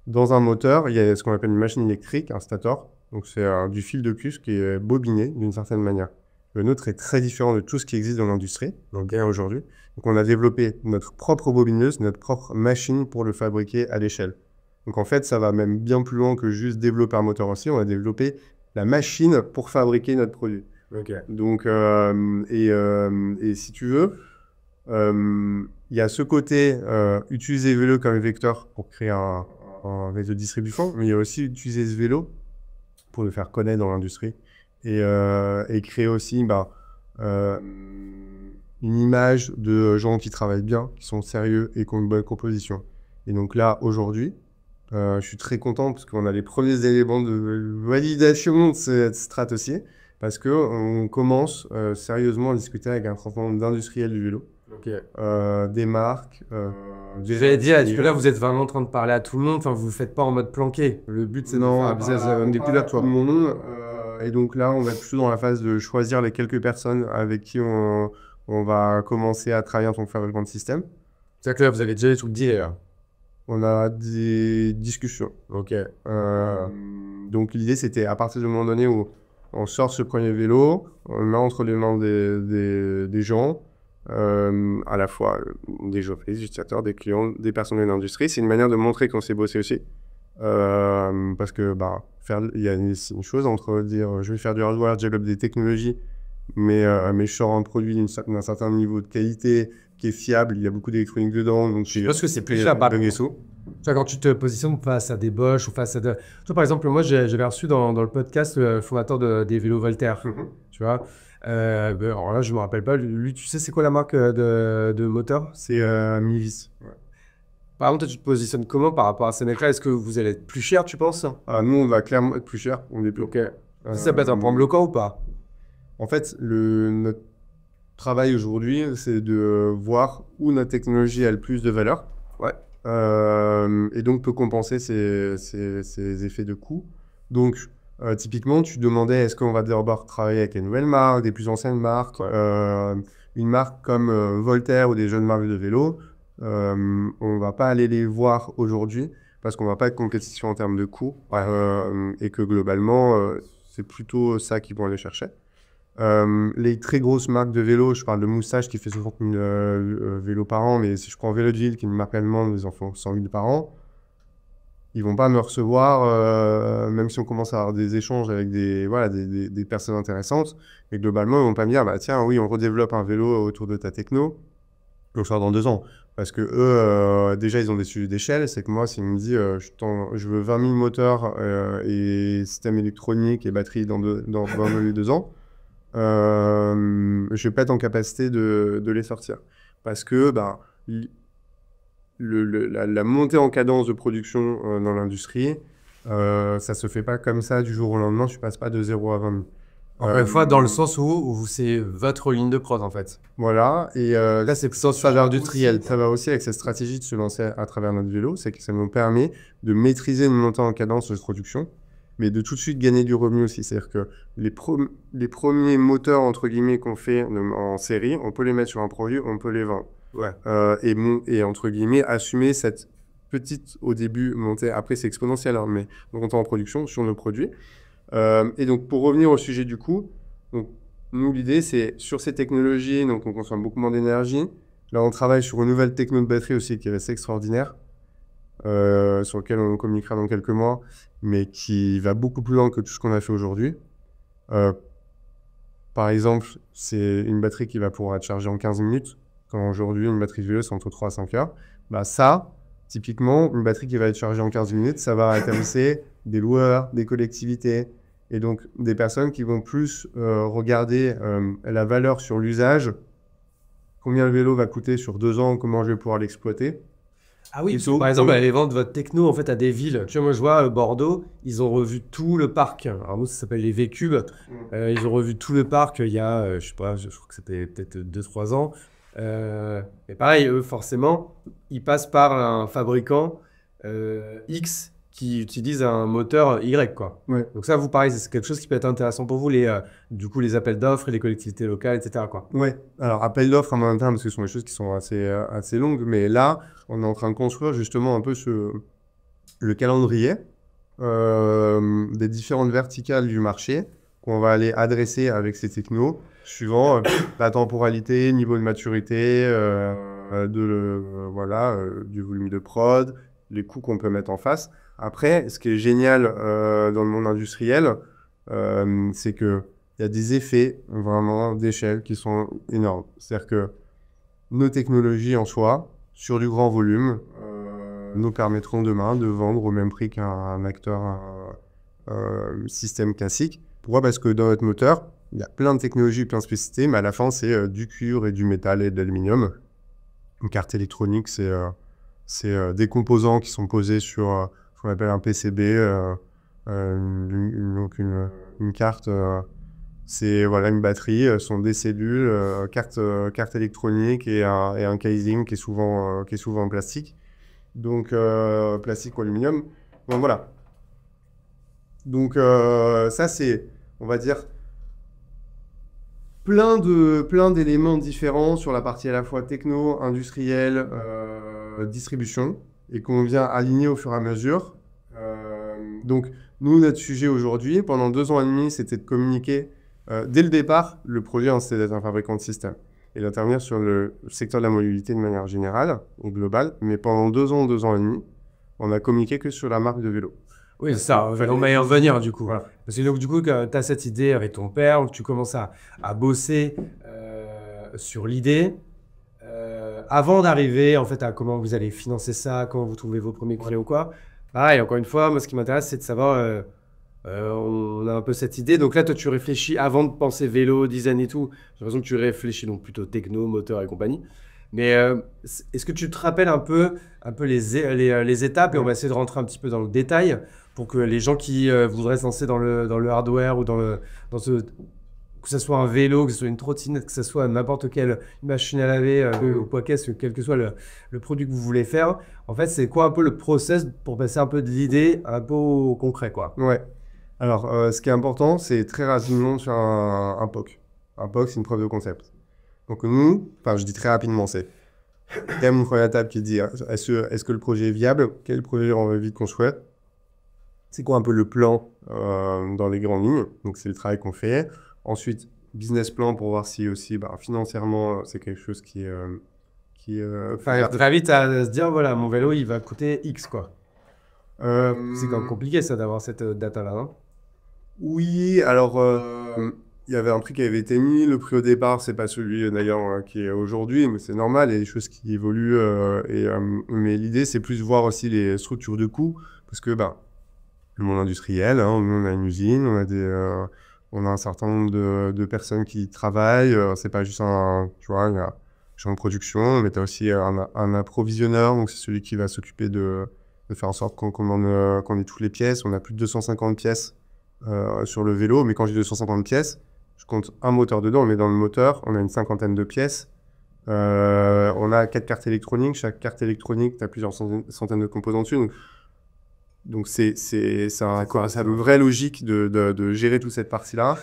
dans un moteur, il y a ce qu'on appelle une machine électrique, un stator. Donc, c'est du fil de puce qui est bobiné d'une certaine manière. Le nôtre est très différent de tout ce qui existe dans l'industrie, donc aujourd'hui. Donc, on a développé notre propre bobineuse, notre propre machine pour le fabriquer à l'échelle. Donc, en fait, ça va même bien plus loin que juste développer un moteur aussi. On a développé la machine pour fabriquer notre produit. Ok. Donc, et si tu veux, il y a ce côté utiliser le vélo comme vecteur pour créer un réseau de distribution, mais il y a aussi utiliser ce vélo pour le faire connaître dans l'industrie et créer aussi une image de gens qui travaillent bien, qui sont sérieux et qui ont une bonne composition. Et donc là, aujourd'hui, je suis très content parce qu'on a les premiers éléments de validation de cette strat aussi, parce qu'on commence sérieusement à discuter avec un certain nombre d'industriels du vélo, des marques. J'allais dire, est-ce que là vous êtes vraiment en train de parler à tout le monde, enfin vous ne faites pas en mode planqué. Le but c'est de faire un business des plus là tout le monde. Et donc là, on va plutôt dans la phase de choisir les quelques personnes avec qui on va commencer à travailler en tant que fabricant de système. C'est-à-dire que là vous avez déjà des trucs dealés là. On a des discussions. Ok. Donc l'idée c'était à partir du moment donné où on sort ce premier vélo, on le met entre les mains des gens, à la fois des journalistes, des utilisateurs, des clients, des personnes de l'industrie. C'est une manière de montrer qu'on sait bosser aussi. Parce que il y a une chose entre dire je vais faire du hardware, je développe des technologies, mais je sors un produit d'un certain niveau de qualité qui est fiable, il y a beaucoup d'électronique dedans. Donc Je pense que c'est plus cher. Tu vois, quand tu te positionnes face à des Bosch ou face à Tu vois, par exemple, moi, j'avais reçu dans le podcast le fondateur des vélos Voltaire. Tu vois. Alors là, je me rappelle pas. Lui, tu sais, c'est quoi la marque de moteur? C'est Mivis. Ouais. Par exemple, toi, tu te positionnes comment par rapport à ces mecs-là? Est-ce que vous allez être plus cher, tu penses? Nous, on va clairement être plus cher. On est plus. Ok. Ça peut être un point bloquant ou pas? En fait, notre travail aujourd'hui, c'est de voir où notre technologie a le plus de valeur. Ouais. Et donc peut compenser ces effets de coût. Donc, typiquement, tu demandais est-ce qu'on va d'abord travailler avec les nouvelles marques, des plus anciennes marques, une marque comme Voltaire ou des jeunes marques de vélo. On va pas aller les voir aujourd'hui parce qu'on va pas être compétition en termes de coût et que globalement, c'est plutôt ça qu'ils vont aller chercher. Les très grosses marques de vélos, je parle de Moussage qui fait 60 000 vélos par an, mais si je prends Vélodril qui est une marque allemande, ils en font 100 000 par an. Ils vont pas me recevoir, même si on commence à avoir des échanges avec des personnes intéressantes. Et globalement, ils vont pas me dire, bah tiens, oui, on redéveloppe un vélo autour de ta techno. On sort dans 2 ans. Parce que eux, déjà, ils ont des sujets d'échelle. C'est que moi, s'ils me disent, je veux 20 000 moteurs et système électronique et batterie dans les 2 ans, je vais pas être en capacité de les sortir. Parce que, ben, la montée en cadence de production dans l'industrie, ça se fait pas comme ça du jour au lendemain. Tu passes pas de 0 à 20 000. Encore une fois, dans le sens où c'est votre ligne de prod, en fait. Voilà. Et Là, c'est plutôt ça industriel. Ça va aussi avec cette stratégie de se lancer à travers notre vélo. C'est que ça nous permet de maîtriser une montée en cadence de production, mais de tout de suite gagner du revenu aussi. C'est-à-dire que les premiers moteurs, entre guillemets, qu'on fait en série, on peut les mettre sur un produit, on peut les vendre. Ouais. Et entre guillemets, assumer cette petite, au début, montée, après c'est exponentiel, hein, mais montée en production sur nos produits. Et donc, pour revenir au sujet du coût, donc, nous, l'idée, c'est sur ces technologies, donc on consomme beaucoup moins d'énergie. Là, on travaille sur une nouvelle techno de batterie aussi qui reste extraordinaire, sur lequel on communiquera dans quelques mois, mais qui va beaucoup plus loin que tout ce qu'on a fait aujourd'hui. Par exemple, c'est une batterie qui va pouvoir être chargée en 15 minutes. Quand aujourd'hui, une batterie de vélo, c'est entre 3 à 5 heures. Bah ça, typiquement, une batterie qui va être chargée en 15 minutes, ça va intéresser des loueurs, des collectivités, et donc des personnes qui vont plus regarder la valeur sur l'usage, combien le vélo va coûter sur 2 ans, comment je vais pouvoir l'exploiter. Ah oui, par exemple, aller vendre votre techno en fait à des villes. Tu vois, moi je vois Bordeaux, ils ont revu tout le parc. Alors nous, ça s'appelle les V-Cubes. Ils ont revu tout le parc il y a, je sais pas, je crois que c'était peut-être 2-3 ans. Mais pareil, eux, forcément, ils passent par un fabricant X qui utilise un moteur Y, quoi. Ouais. Donc ça, vous, pareil, c'est quelque chose qui peut être intéressant pour vous, du coup, les appels d'offres et les collectivités locales, etc., quoi. Ouais. Alors, appel d'offres en interne, parce que ce sont des choses qui sont assez longues, mais là, on est en train de construire justement un peu le calendrier des différentes verticales du marché qu'on va aller adresser avec ces technos, suivant la temporalité, niveau de maturité, du volume de prod, les coûts qu'on peut mettre en face. Après, ce qui est génial dans le monde industriel, c'est qu'il y a des effets vraiment d'échelle qui sont énormes. C'est-à-dire que nos technologies en soi, sur du grand volume, nous permettront demain de vendre au même prix qu'un acteur système classique. Pourquoi ? Parce que dans notre moteur, il y a plein de technologies, plein de spécificités, mais à la fin, c'est du cuivre et du métal et de l'aluminium. Une carte électronique, c'est des composants qui sont posés sur ce qu'on appelle un PCB, donc une carte, c'est voilà, une batterie, sont des cellules, carte électronique et un casing qui est souvent en plastique. Donc plastique ou aluminium. Donc voilà. Donc ça c'est, on va dire, plein d'éléments différents sur la partie à la fois techno, industrielle, distribution, et qu'on vient aligner au fur et à mesure. Donc nous, notre sujet aujourd'hui, pendant 2 ans et demi, c'était de communiquer. Dès le départ, le projet, c'était d'être un fabricant de système et d'intervenir sur le secteur de la mobilité de manière générale ou globale. Mais pendant 2 ans et demi, on a communiqué que sur la marque de vélo. Oui, c'est ça, on va y revenir du coup. Voilà. Parce que donc, du coup, tu as cette idée avec ton père, où tu commences à bosser sur l'idée. Avant d'arriver en fait à comment vous allez financer ça, comment vous trouvez vos premiers clients ou quoi. Pareil, encore une fois, moi ce qui m'intéresse, c'est de savoir, on a un peu cette idée. Donc là, toi, tu réfléchis avant de penser vélo, design et tout. J'ai l'impression que tu réfléchis donc plutôt techno, moteur et compagnie. Mais est-ce que tu te rappelles un peu les étapes, et on va essayer de rentrer un petit peu dans le détail pour que les gens qui voudraient se lancer dans le hardware ou que ce soit un vélo, que ce soit une trottinette, que ce soit n'importe quelle machine à laver ou quoi qu'est-ce, quel que soit le produit que vous voulez faire, en fait, c'est quoi un peu le process pour passer un peu de l'idée un peu au concret, quoi. Ouais. Alors, ce qui est important, c'est très rapidement de faire un POC. Un POC, c'est une preuve de concept. Donc nous, enfin je dis très rapidement, c'est quand même une première étape qui dit est-ce que le projet est viable, quel projet on veut vite qu'on souhaite, c'est quoi un peu le plan dans les grandes lignes. Donc, c'est le travail qu'on fait. Ensuite, business plan pour voir si aussi, financièrement, c'est quelque chose qui Enfin, très vite à se dire, voilà, mon vélo, il va coûter X, quoi. C'est quand même compliqué, ça, d'avoir cette data-là, non? Oui, alors il y avait un prix qui avait été mis. Le prix au départ, c'est pas celui d'ailleurs qui est aujourd'hui, mais c'est normal. Il y a des choses qui évoluent. Mais l'idée, c'est plus voir aussi les structures de coûts, parce que le monde industriel, hein, nous, on a une usine, on a un certain nombre de personnes qui y travaillent. C'est pas juste tu vois, il y a un champ de production, mais tu as aussi un approvisionneur, donc c'est celui qui va s'occuper de faire en sorte qu'on ait toutes les pièces. On a plus de 250 pièces sur le vélo, mais quand j'ai 250 pièces, je compte un moteur dedans, mais dans le moteur, on a une cinquantaine de pièces. On a 4 cartes électroniques. Chaque carte électronique, tu as plusieurs centaines de composants dessus. Donc c'est une vraie logique de gérer toute cette partie-là.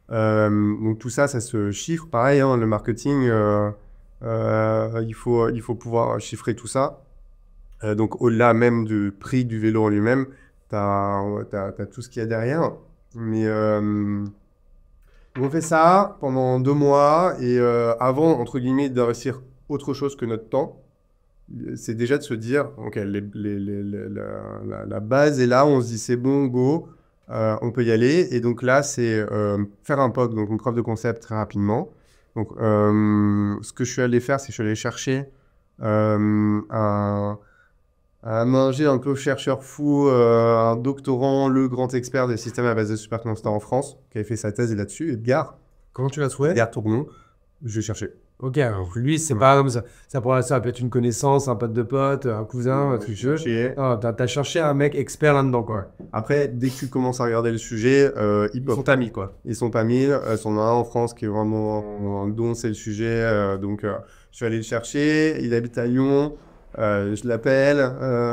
Donc tout ça, ça se chiffre. Pareil, hein, le marketing, il faut pouvoir chiffrer tout ça. Donc au-delà même du prix du vélo en lui-même, t'as tout ce qu'il y a derrière. Mais on fait ça pendant 2 mois et avant, entre guillemets, d'investir autre chose que notre temps, c'est déjà de se dire, ok, la base est là, on se dit c'est bon, go, on peut y aller. Et donc là, c'est faire un POC, donc une preuve de concept très rapidement. Donc ce que je suis allé faire, c'est que je suis allé chercher un ingé un peu chercheur fou, un doctorant, le grand expert des systèmes à base de supercondensateurs en France, qui avait fait sa thèse là-dessus, Edgar. Comment tu l'as trouvé? Edgar Tournon, je cherchais. Ok, alors lui, c'est pas comme ça. Ça peut être une connaissance, un pote de pote, un cousin, un truc jeu. T'as cherché un mec expert là-dedans, quoi. Après, dès que tu commences à regarder le sujet, Ils sont pas mis, quoi. Ils sont pas mis. Ils sont un en France qui est vraiment dont c'est le sujet. Donc, je suis allé le chercher. Il habite à Lyon. Je l'appelle.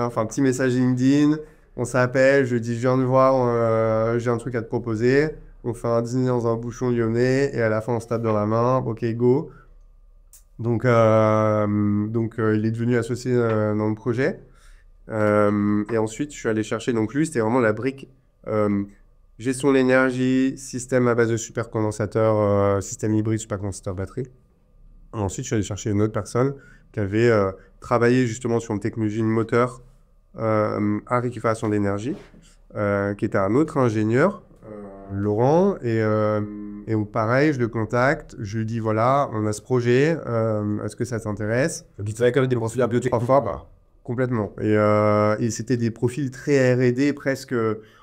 Enfin, petit message LinkedIn. On s'appelle. Je lui dis, je viens de voir. J'ai un truc à te proposer. On fait un dîner dans un bouchon lyonnais. Et à la fin, on se tape dans la main. Ok, go. Donc, il est devenu associé dans le projet. Et ensuite, je suis allé chercher. Donc, lui, c'était vraiment la brique gestion de l'énergie, système à base de supercondensateur, système hybride, supercondensateur batterie. Ensuite, je suis allé chercher une autre personne qui avait travaillé justement sur une technologie de moteur à récupération d'énergie, qui était un autre ingénieur, Laurent. Et pareil, je le contacte, je lui dis voilà, on a ce projet, est-ce que ça t'intéresse? Donc, il te fallait quand même des profils un peu 3 fois, complètement. Et c'était des profils très R&D, presque.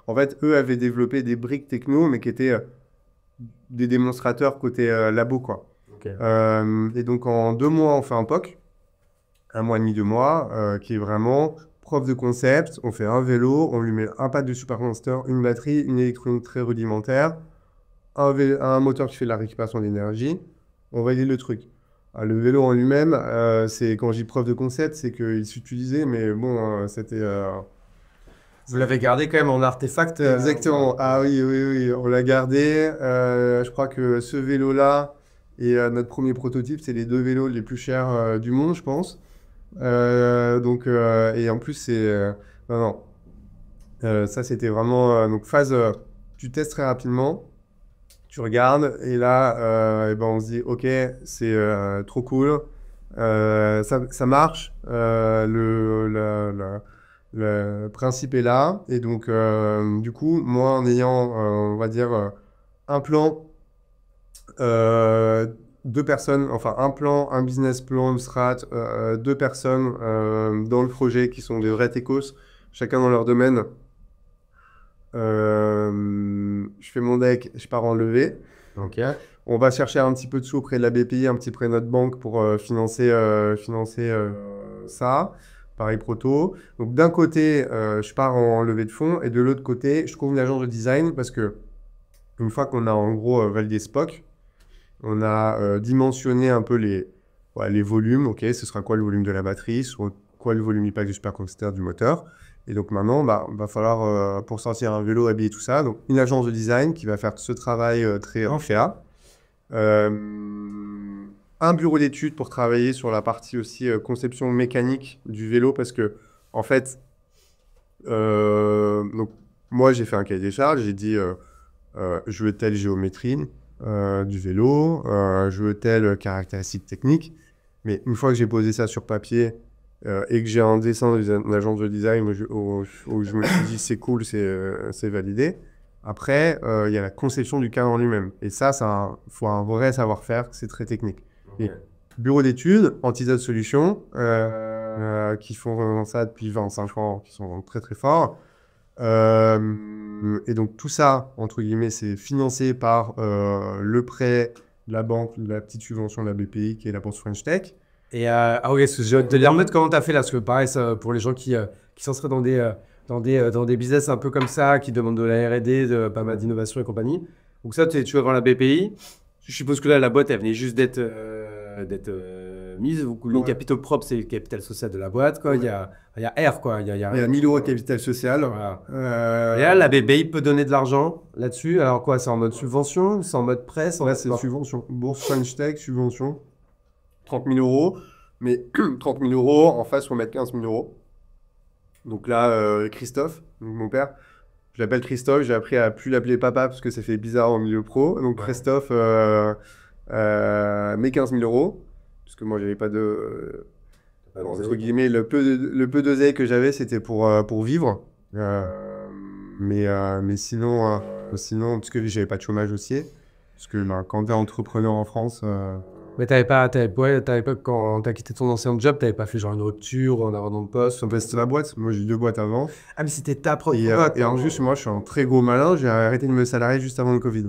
En fait, eux avaient développé des briques techno, mais qui étaient des démonstrateurs côté labo, quoi. Okay. Et donc, en 2 mois, on fait un POC, 1 mois et demi, 2 mois, qui est vraiment preuve de concept. On fait un vélo, on lui met un pack de supercondensateur, une batterie, une électronique très rudimentaire, un moteur qui fait de la récupération d'énergie. On valide le truc. Le vélo en lui-même, c'est quand j'ai preuve de concept, c'est qu'il s'utilisait, mais bon, c'était. Vous l'avez gardé quand même en artefact. Exactement. Ah oui, on l'a gardé. Je crois que ce vélo-là et notre premier prototype, c'est les 2 vélos les plus chers du monde, je pense. Et en plus, c'est. Non. Ça, c'était vraiment. Donc, phase. Tu testes très rapidement. Tu regardes et là, on se dit, ok, c'est trop cool, ça marche, le principe est là. Et donc, du coup, moi, en ayant, on va dire, un plan, 2 personnes, enfin un plan, un business plan, une strat, 2 personnes dans le projet qui sont des vrais techos, chacun dans leur domaine. Je fais mon deck, je pars en levée. Okay. On va chercher un petit peu de sous auprès de la BPI, un petit prêt de notre banque pour financer ça. Pareil proto. Donc d'un côté, je pars en levée de fonds et de l'autre côté, je trouve une agence de design parce que une fois qu'on a en gros validé Spock, on a dimensionné un peu les volumes. Ok, ce sera quoi le volume de la batterie, sur quoi le volume du pack du supercondensateur du moteur. Et donc maintenant, va falloir, pour sortir un vélo, habiller tout ça, donc une agence de design qui va faire ce travail très FA. Un bureau d'études pour travailler sur la partie aussi conception mécanique du vélo, parce que, en fait, Donc, moi, j'ai fait un cahier des charges. J'ai dit, je veux telle géométrie du vélo, je veux telle caractéristique technique. Mais une fois que j'ai posé ça sur papier et que j'ai un dessin d'une agence de design où je me suis dit, c'est cool, c'est validé. Après, il y a la conception du cadre en lui-même. Et ça, faut un vrai savoir-faire, c'est très technique. Et bureau d'études, Antidote Solutions, qui font ça depuis 25 ans, qui sont très très forts. Et donc tout ça, entre guillemets, c'est financé par le prêt de la banque, la petite subvention de la BPI, qui est la bourse French Tech. Et oui, je vais te dire, comment tu as fait là, parce que pareil, ça, pour les gens qui s'en seraient dans des business un peu comme ça, qui demandent de la R&D, pas mal d'innovation et compagnie. Donc ça, tu vas voir la BPI. Je suppose que là, la boîte, elle venait juste d'être mise. Le capital propre, c'est le capital social de la boîte, quoi. Il y a R, quoi. Il y a 1000 € de capital social. Voilà. Et là, la BPI peut donner de l'argent là-dessus. Alors quoi, c'est en mode subvention, c'est en mode prêt, Ouais, c'est subvention. Bourse French Tech, subvention. 30 000 €. Mais 30 000 €, en face, il faut mettre 15 000 €. Donc là, Christophe, donc mon père, je l'appelle Christophe, j'ai appris à plus l'appeler papa parce que ça fait bizarre en milieu pro. Donc Christophe met 15 000 €, parce que moi, j'avais pas de... entre guillemets, le peu d'oseille que j'avais, c'était pour vivre. Mais sinon, parce que j'avais pas de chômage aussi. Parce que quand t'es entrepreneur en France... Mais t'avais pas, quand t'as quitté ton ancien job, t'avais pas fait genre une rupture en abandon de poste? En fait, c'était ma boîte. Moi, j'ai eu 2 boîtes avant. Ah, mais c'était ta propre boîte. Et en juste, moi, je suis un très gros malin. J'ai arrêté de me salarier juste avant le Covid.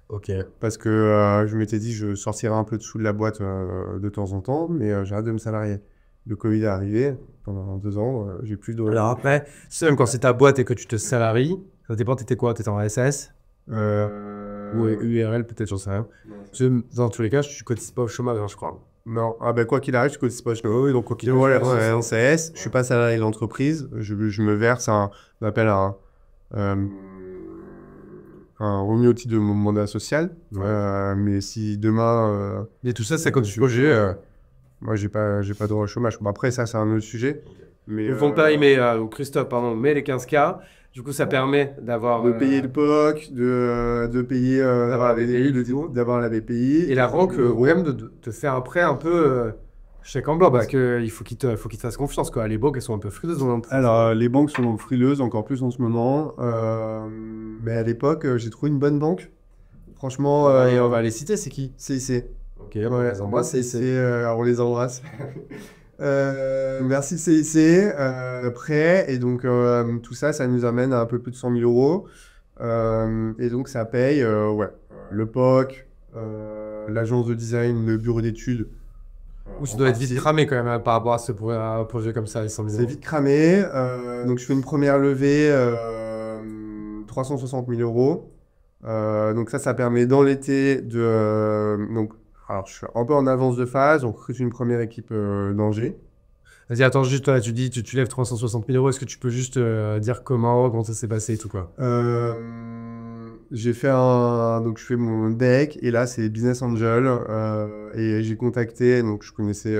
Ok. Parce que je m'étais dit, je sortirai un peu dessous de la boîte de temps en temps, mais j'arrête de me salarier. Le Covid est arrivé pendant 2 ans. J'ai plus de... Alors après, même quand c'est ta boîte et que tu te salaries, ça dépend, t'étais quoi? T'étais en SAS? Ou URL, peut-être, j'en sais rien. Dans tous les cas, tu cotises pas au chômage, je crois. Non, quoi qu'il arrive, je cotise pas au chômage. Donc, quoi qu'il arrive, en CS, je suis pas salarié de l'entreprise. Je me verse on appelle un revenu au titre de mon mandat social. Mais si demain... Et tout ça, c'est quand tu projet. Moi, j'ai pas droit au chômage. Bon, après, ça, c'est un autre sujet. Mais, le fond de Paris, Christophe, pardon, met les 15K. Du coup, ça permet d'avoir... De payer le POC, de payer... d'avoir la BPI. Et la banque, de te faire un prêt un peu... chèque en blanc, il faut qu'ils te fassent confiance, quoi. Les banques, elles sont un peu frileuses. Alors, les banques sont frileuses, encore plus en ce moment. Mais à l'époque, j'ai trouvé une bonne banque. Franchement... et on va les citer, c'est qui? CIC. Ok, on les embrasse. CIC, on les embrasse. Merci CIC. Prêt. Et donc, tout ça, ça nous amène à un peu plus de 100 000 €. Et donc, ça paye le POC, l'agence de design, le bureau d'études. Ou ça doit être vite cramé quand même par rapport à ce projet comme ça, les 100 000 €. C'est vite cramé. Donc, je fais une première levée, 360 000 €. Donc, ça permet dans l'été de... alors, je suis un peu en avance de phase. On recrute une première équipe d'Angers. Vas-y, attends, juste, toi, tu dis, tu lèves 360 000 €. Est-ce que tu peux juste dire comment ça s'est passé et tout, quoi? J'ai fait donc je fais mon deck et là c'est Business Angel et j'ai contacté, donc je connaissais...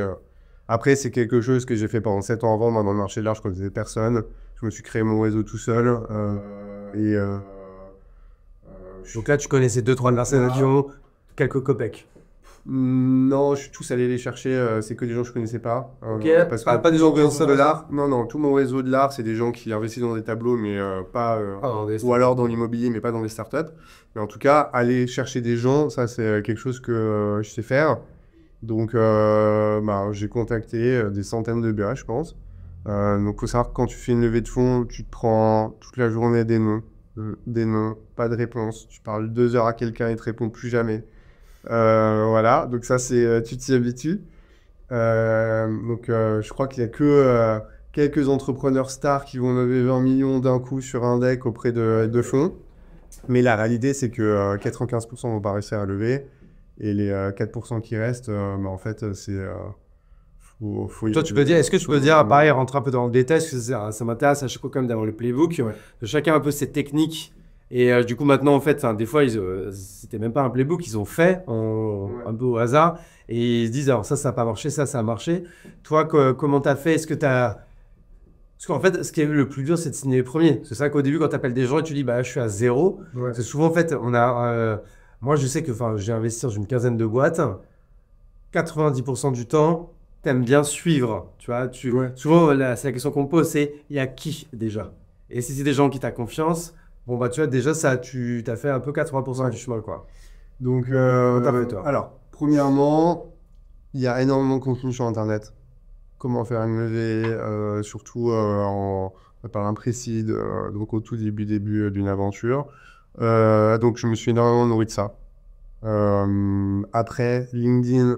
Après c'est quelque chose que j'ai fait pendant 7 ans avant, moi dans le marché de l'art je connaissais personne, je me suis créé mon réseau tout seul donc là tu connaissais 2-3 personnes d'avion, quelques copecs. Non, je suis tous allé les chercher, c'est que des gens que je connaissais pas. Ok, parce que pas des gens qui investissent de l'art. Non, tout mon réseau de l'art, c'est des gens qui investissent dans des tableaux, mais pas... ou alors dans l'immobilier, mais pas dans les startups. Mais en tout cas, aller chercher des gens, ça c'est quelque chose que je sais faire. Donc, j'ai contacté des centaines de BA, je pense. Donc, il faut savoir que quand tu fais une levée de fonds, tu te prends toute la journée des noms, pas de réponse. Tu parles 2 heures à quelqu'un, il te répond plus jamais. Voilà, donc ça c'est tu t'y habitues. Je crois qu'il y a que quelques entrepreneurs stars qui vont lever 20 millions d'un coup sur un deck auprès de fonds. Mais la réalité c'est que 95% vont pas réussir à lever et les 4% qui restent, en fait c'est... Toi, est-ce que tu peux dire, pareil, rentrer un peu dans le détail, parce que ça m'intéresse à chaque fois quand même d'avoir le playbook, de chacun un peu ses techniques. Et du coup, maintenant, en fait, des fois, c'était même pas un playbook, ils ont fait un peu au hasard. Et ils se disent, alors ça n'a pas marché, ça a marché. Toi, comment tu as fait? Est-ce que tu as Parce qu'en fait, ce qui est le plus dur, c'est de signer les premiers. C'est ça qu'au début, quand tu appelles des gens et tu dis, bah, je suis à 0, c'est souvent, en fait, moi, je sais que j'ai investi dans une quinzaine de boîtes. 90% du temps, tu aimes bien suivre. Tu vois, souvent, c'est la question qu'on me pose, c'est il y a qui déjà? Et si c'est des gens qui t'ont confiance, bon, bah, tu vois, déjà, ça, tu as fait un peu 80% du chemin, quoi. Donc, t'as fait, toi? alors, premièrement, il y a énormément de contenu sur Internet. Comment faire une levée, surtout par un précide, donc au tout début d'une aventure. Donc, je me suis énormément nourri de ça. Après, LinkedIn,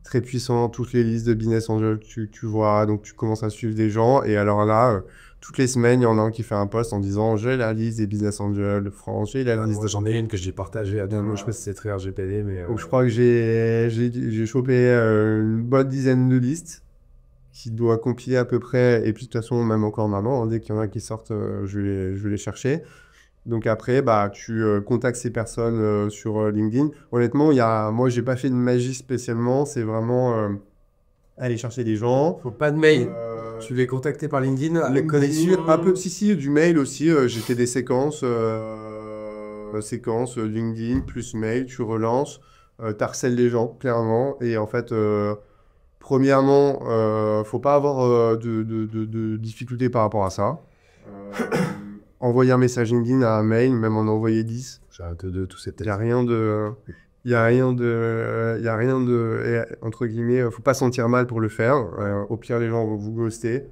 très puissant, toutes les listes de business angels que tu vois, donc tu commences à suivre des gens. Et alors là, toutes les semaines, il y en a un qui fait un post en disant j'ai la liste des business angels de France, j'ai la liste Moi, j'en ai une que j'ai partagée à bien. Je sais pas si c'est très RGPD, mais. Donc je crois que j'ai chopé une bonne dizaine de listes qui doit compiler à peu près. Et puis de toute façon, même encore maintenant, hein, dès qu'il y en a qui sortent, je vais les chercher. Donc après, bah, tu contactes ces personnes sur LinkedIn. Honnêtement, moi, j'ai pas fait de magie spécialement. C'est vraiment aller chercher des gens. Faut pas de mail. Tu les contactais par LinkedIn, les connexions. Un peu, si, du mail aussi. J'ai fait des séquences, LinkedIn plus mail. Tu relances, t'harcèles les gens, clairement. Et en fait, premièrement, faut pas avoir de difficultés par rapport à ça. Envoyer un message LinkedIn à un mail, même en envoyer 10. J'arrête de tous ces Il n'y a rien de... Il y a rien de... Entre guillemets, faut pas sentir mal pour le faire. Au pire, les gens vont vous ghoster.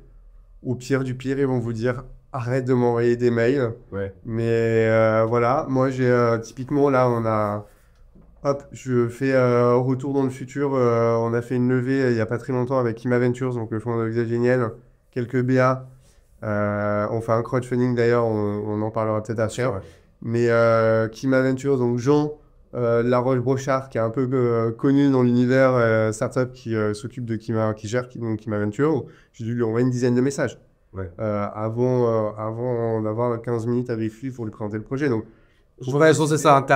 Au pire du pire, ils vont vous dire arrête de m'envoyer des mails. Ouais. Mais voilà, moi j'ai typiquement là, hop, je fais retour dans le futur. On a fait une levée il y a pas très longtemps avec Ima Ventures, donc le fonds de Xavier, quelques BA. On fait un crowdfunding d'ailleurs, on en parlera peut-être après. Ouais. Mais Kima Ventures, donc Jean Laroche-Brochard, qui est un peu connu dans l'univers startup qui s'occupe de qui gère donc Kima Ventures, j'ai dû lui envoyer une dizaine de messages avant d'avoir 15 minutes avec lui pour lui présenter le projet. Donc, De toute façon, c'est ça.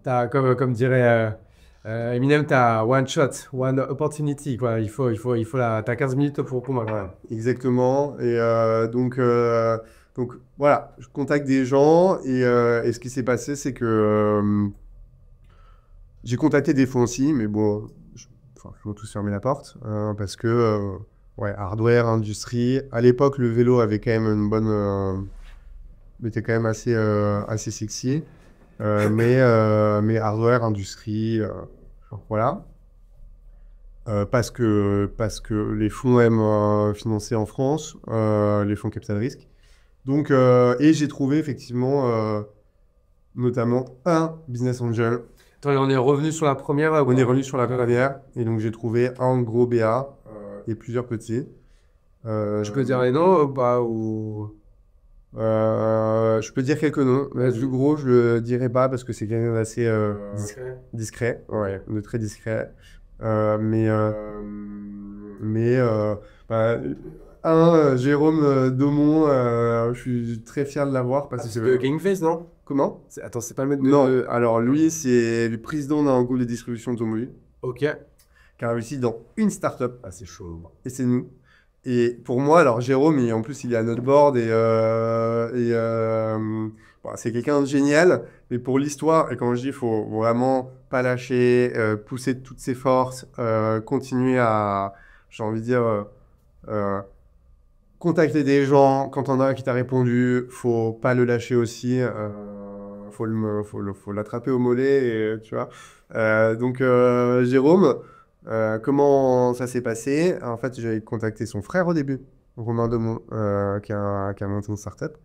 T'as, comme dirait Eminem, t'as one shot, one opportunity. Quoi. T'as 15 minutes pour convaincre. Ouais. Exactement. Et donc voilà, je contacte des gens et ce qui s'est passé, c'est que j'ai contacté des fonds aussi, mais bon, je vais tous fermer la porte parce que hardware, industrie. À l'époque, le vélo avait quand même une bonne, était quand même assez sexy, mais hardware, industrie, voilà. Parce que les fonds aiment financer en France, les fonds capital risque. Donc, et j'ai trouvé effectivement notamment un business angel. Attends, on est revenu sur la première. On est revenu sur la première, et donc j'ai trouvé un gros BA et plusieurs petits. Je peux dire les noms ou pas ou... Je peux dire quelques noms. Le plus gros, je le dirai pas parce que c'est quelqu'un d'assez discret, de très discret. Jérôme Daumont, je suis très fier de l'avoir parce que c'est de Gameface, non? Comment? Attends, c'est pas le mec de... Non, alors lui, c'est le président d'un groupe de distribution automobile Ok. qui a réussi dans une startup. Ah, c'est chaud. Et c'est nous. Et pour moi, alors Jérôme, en plus, il est à notre board c'est quelqu'un de génial. Mais pour l'histoire, et quand je dis, il faut vraiment pas lâcher, pousser de toutes ses forces, continuer à, j'ai envie de dire, contacter des gens. Quand on a un qui t'a répondu, faut pas le lâcher aussi. Faut l'attraper au mollet, et, tu vois. Donc Jérôme. Comment ça s'est passé? En fait, j'avais contacté son frère au début, Romain Daumont, qui a monté une startup.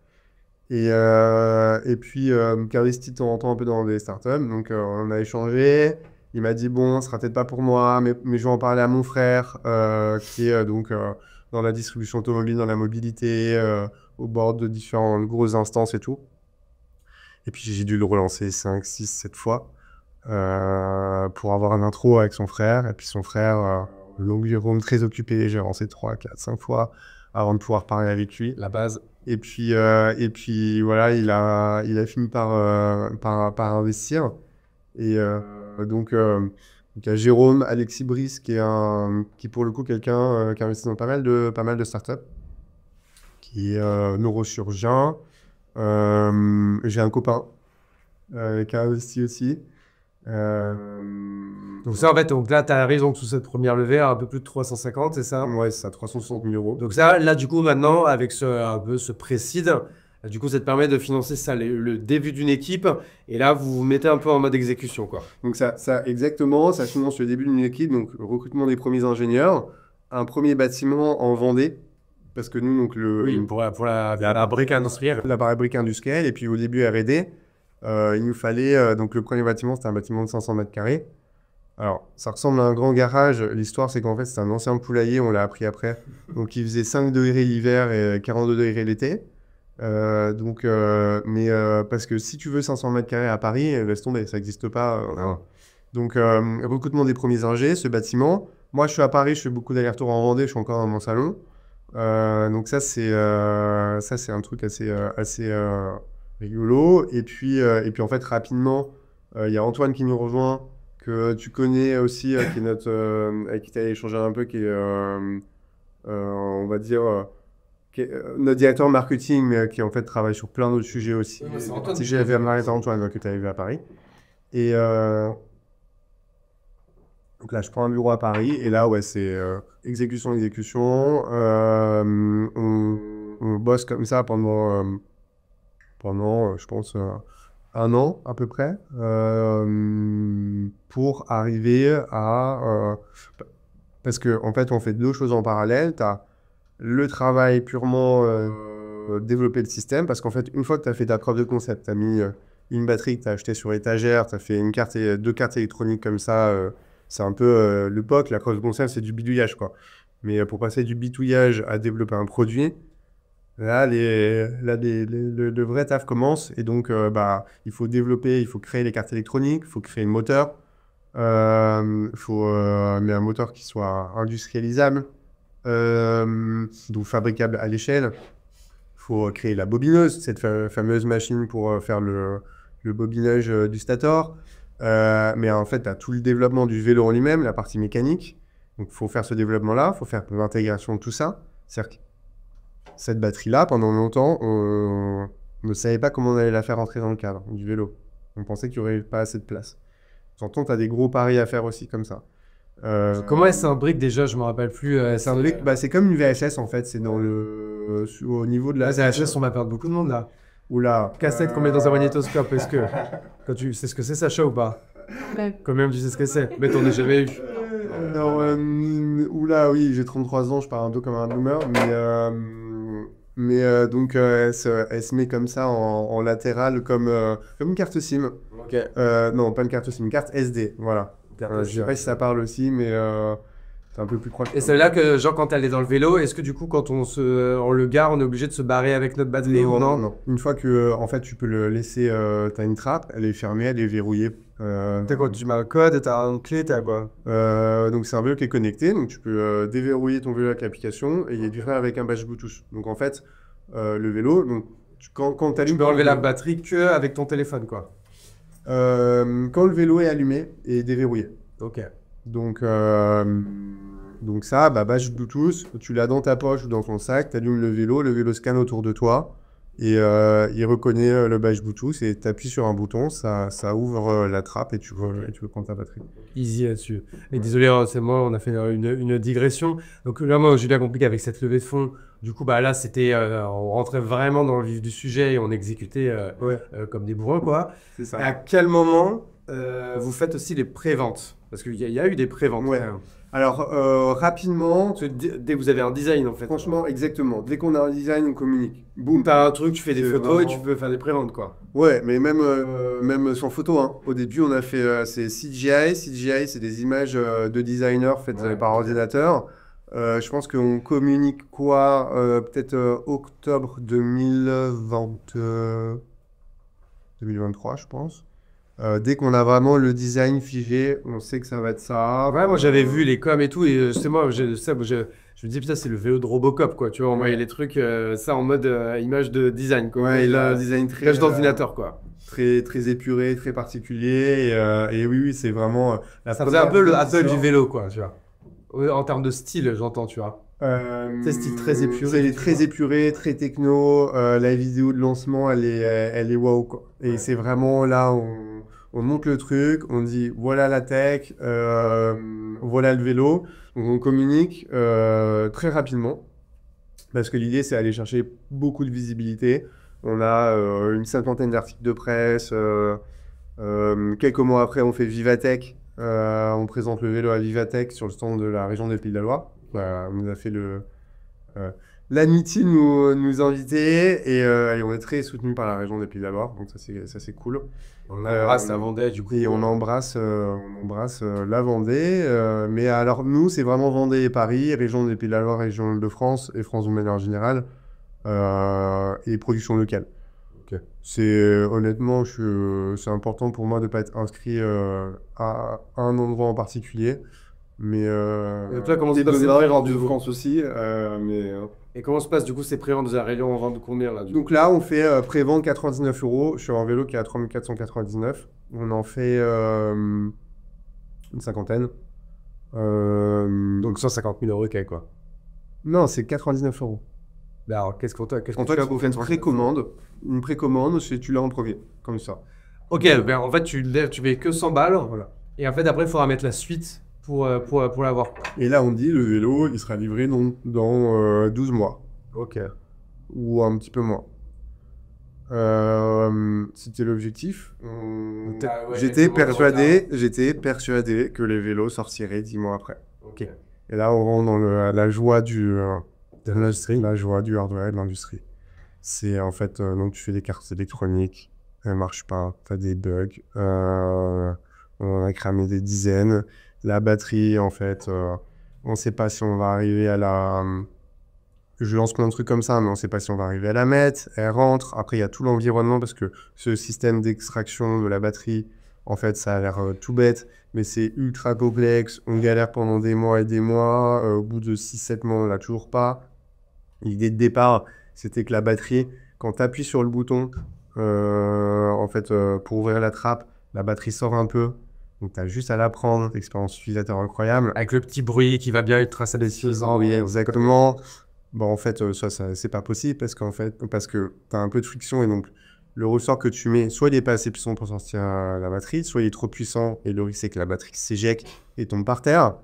Et puis, qui investit de temps en temps un peu dans des startups. Donc, on a échangé. Il m'a dit, bon, ce sera peut-être pas pour moi, mais je vais en parler à mon frère, qui est dans la distribution automobile, dans la mobilité, au bord de différentes grosses instances et tout. Et puis, j'ai dû le relancer 5, 6, 7 fois. Pour avoir un intro avec son frère. Et puis son frère, Jérôme, très occupé, j'ai relancé 3, 4, 5 fois avant de pouvoir parler avec lui. La base. Et puis voilà, il a fini par investir. Et donc, il y a Jérôme, Alexis Brice, qui est pour le coup quelqu'un qui a investi dans pas mal de startups, qui est neurochirurgien. J'ai un copain qui a investi aussi. Donc ça, en fait, donc là, tu as raison sous cette première levée à un peu plus de 350, c'est ça? Ouais, c'est ça, 360 000 euros. Donc ça, là, du coup, maintenant, avec un peu ce précide, du coup, ça te permet de financer ça, le début d'une équipe. Et là, vous vous mettez un peu en mode exécution, quoi. Donc ça exactement, ça finance le début d'une équipe, donc le recrutement des premiers ingénieurs, un premier bâtiment en Vendée, parce que nous, donc pour la brique industrielle. la brique industrielle, et puis au début R&D, il nous fallait, donc le premier bâtiment, c'était un bâtiment de 500 mètres carrés. Alors, ça ressemble à un grand garage. L'histoire, c'est qu'en fait, c'est un ancien poulailler, on l'a appris après. Donc, il faisait 5 degrés l'hiver et 42 degrés l'été. Parce que si tu veux 500 mètres carrés à Paris, laisse tomber, ça n'existe pas. Donc, recrutement des premiers ingés, ce bâtiment. Moi, je suis à Paris, je fais beaucoup d'allers-retours en Vendée, je suis encore dans mon salon. Donc, ça, c'est un truc assez rigolo. Et puis, en fait, rapidement, il y a Antoine qui nous rejoint, que tu connais aussi, qui est avec qui tu as échangé un peu, qui est, on va dire, notre directeur marketing, mais qui en fait travaille sur plein d'autres sujets aussi. Oui, c'est Antoine. Si j'avais arrêté Antoine, que tu avais vu à Paris. Et donc là, je prends un bureau à Paris, et là, ouais, c'est exécution. On bosse comme ça pendant je pense, un an à peu près, pour arriver à... parce que en fait, on fait deux choses en parallèle. Tu as le travail purement développer le système, parce qu'en fait, une fois que tu as fait ta preuve de concept, tu as mis une batterie que tu as achetée sur étagère, tu as fait deux cartes électroniques comme ça, c'est un peu le POC, la preuve de concept, c'est du bidouillage, quoi. Mais pour passer du bidouillage à développer un produit, là, le vrai taf commence, et donc il faut développer, il faut créer les cartes électroniques, il faut créer le moteur, il faut mais un moteur qui soit industrialisable, donc fabricable à l'échelle. Il faut créer la bobineuse, cette fameuse machine pour faire le bobinage du stator. Mais en fait, tu as tout le développement du vélo en lui-même, la partie mécanique. Donc, il faut faire ce développement-là, il faut faire l'intégration de tout ça. C'est-à-dire que cette batterie-là, pendant longtemps, on ne savait pas comment on allait la faire rentrer dans le cadre du vélo. On pensait qu'il n'y aurait pas assez de place. De temps en temps, tu as des gros paris à faire aussi comme ça. Comment est-ce un brick déjà? Je me rappelle plus. C'est un brick, c'est comme une VHS en fait. C'est au niveau de la. La VHS, on va perdre beaucoup de monde là. Oula. Cassette qu'on met dans un magnétoscope, est-ce que tu sais ce que c'est, Sacha, ou pas? Quand même, tu sais ce que c'est, mais t'en as jamais eu. Oula, oui, j'ai 33 ans, je parle un peu comme un boomer, donc elle se met comme ça en latéral, comme une carte SIM. Ok. Non, pas une carte SIM, une carte SD, voilà. Je sais pas si ça parle aussi, mais c'est un peu plus proche. Et c'est là que, genre, quand elle est dans le vélo, est-ce que du coup, quand on le gare, on est obligé de se barrer avec notre batterie ou non? Non. Une fois que, en fait, tu peux le laisser, t'as une trappe, elle est fermée, elle est verrouillée. T'as quoi? Tu mets un code, t'as une clé, t'as quoi? Donc c'est un vélo qui est connecté, donc tu peux déverrouiller ton vélo avec l'application, et il est livré avec un badge Bluetooth. Donc en fait, le vélo, donc quand tu Tu peux enlever la batterie que avec ton téléphone, quoi. Quand le vélo est allumé et déverrouillé. Ok. Donc ça, badge Bluetooth, tu l'as dans ta poche ou dans ton sac, tu allumes le vélo scanne autour de toi, et il reconnaît le badge Bluetooth, et tu appuies sur un bouton, ça ouvre la trappe, et tu peux prendre ta batterie. Easy là-dessus. Et désolé, hein, c'est moi, on a fait une digression. Donc là, moi, j'ai bien compris qu'avec cette levée de fonds, du coup, là, c'était, on rentrait vraiment dans le vif du sujet et on exécutait comme des bourrins, quoi. C'est ça. Et à quel moment vous faites aussi les préventes? Parce qu'il y a eu des préventes. Ouais. Alors, rapidement... Dès que vous avez un design, en fait. Franchement, exactement. Dès qu'on a un design, on communique. Boum, t'as un truc, tu fais des photos vraiment... et tu peux faire des préventes, quoi. Ouais, mais même sans photo, hein. Au début, on a fait c'est CGI. CGI, c'est des images de designers faites par ordinateur. Je pense qu'on communique quoi peut-être octobre 2023, je pense. Dès qu'on a vraiment le design figé, on sait que ça va être ça. Ouais, moi j'avais vu les coms et tout, et c'est moi, je me disais, putain, c'est le vélo de Robocop, quoi. Tu vois, on voyait les trucs, ça en mode image de design, quoi. Ouais, il a un design très. Image d'ordinateur, quoi. Très, très épuré, très particulier. Et oui, c'est vraiment. Ça faisait un peu le Apple du vélo, quoi, tu vois. En termes de style, j'entends, tu vois. C'est style très épuré. C'est très épuré, très techno. La vidéo de lancement, elle est waouh, quoi. Et c'est vraiment là, on monte le truc, on dit voilà la tech, voilà le vélo. Donc on communique très rapidement. Parce que l'idée, c'est aller chercher beaucoup de visibilité. On a une cinquantaine d'articles de presse. Quelques mois après, on fait Vivatech. On présente le vélo à Vivatech sur le stand de la région des Pays de la Loire. On nous a fait l'amitié de nous inviter et on est très soutenu par la région des Pays de la Loire. Donc ça, c'est cool. On embrasse la Vendée, du coup. Et on embrasse la Vendée. Mais alors, nous, c'est vraiment Vendée et Paris, région des Pays de la Loire, région de France et France de manière générale, et production locale. Ok. Honnêtement, c'est important pour moi de ne pas être inscrit à un endroit en particulier. Mais Et toi, comment des se passe hors de France aussi. Et comment se passe du coup ces préventes de la Rayon en vente de combien là Donc là, on fait prévente 99 € sur un vélo qui est à 3499. On en fait une cinquantaine. Donc 150 000 € quoi. Non, c'est 99 €. Mais alors, qu'est-ce qu'on En toi, tu fais une précommande, tu l'as en premier, comme ça. Ok, ben en fait, tu mets que 100 balles. Voilà. Et en fait, après, il faudra mettre la suite pour l'avoir. Et là, on dit le vélo, il sera livré dans 12 mois. Ok. Ou un petit peu moins. C'était l'objectif. J'étais persuadé que les vélos sortiraient 10 mois après. Ok. Et là, on rentre dans la joie de l'industrie, la joie du hardware et de l'industrie. C'est en fait, donc tu fais des cartes électroniques, elles marchent pas, t'as des bugs, on en a cramé des dizaines. La batterie, en fait, on sait pas si on va arriver à la... Je lance plein de trucs comme ça, mais on sait pas si on va arriver à la mettre. Elle rentre. Après, il y a tout l'environnement parce que ce système d'extraction de la batterie, en fait, ça a l'air tout bête, mais c'est ultra complexe. On galère pendant des mois et des mois. Au bout de 6-7 mois, on l'a toujours pas. L'idée de départ, c'était que la batterie, quand tu appuies sur le bouton, en fait, pour ouvrir la trappe, la batterie sort un peu. Donc, tu as juste à la prendre. Expérience utilisateur incroyable. Avec le petit bruit qui va bien être Ah oui, exactement. Bon, en fait, ça c'est pas possible parce que tu as un peu de friction et donc le ressort que tu mets, soit il est pas assez puissant pour sortir la batterie, soit il est trop puissant et le risque c'est que la batterie s'éjecte et tombe par terre.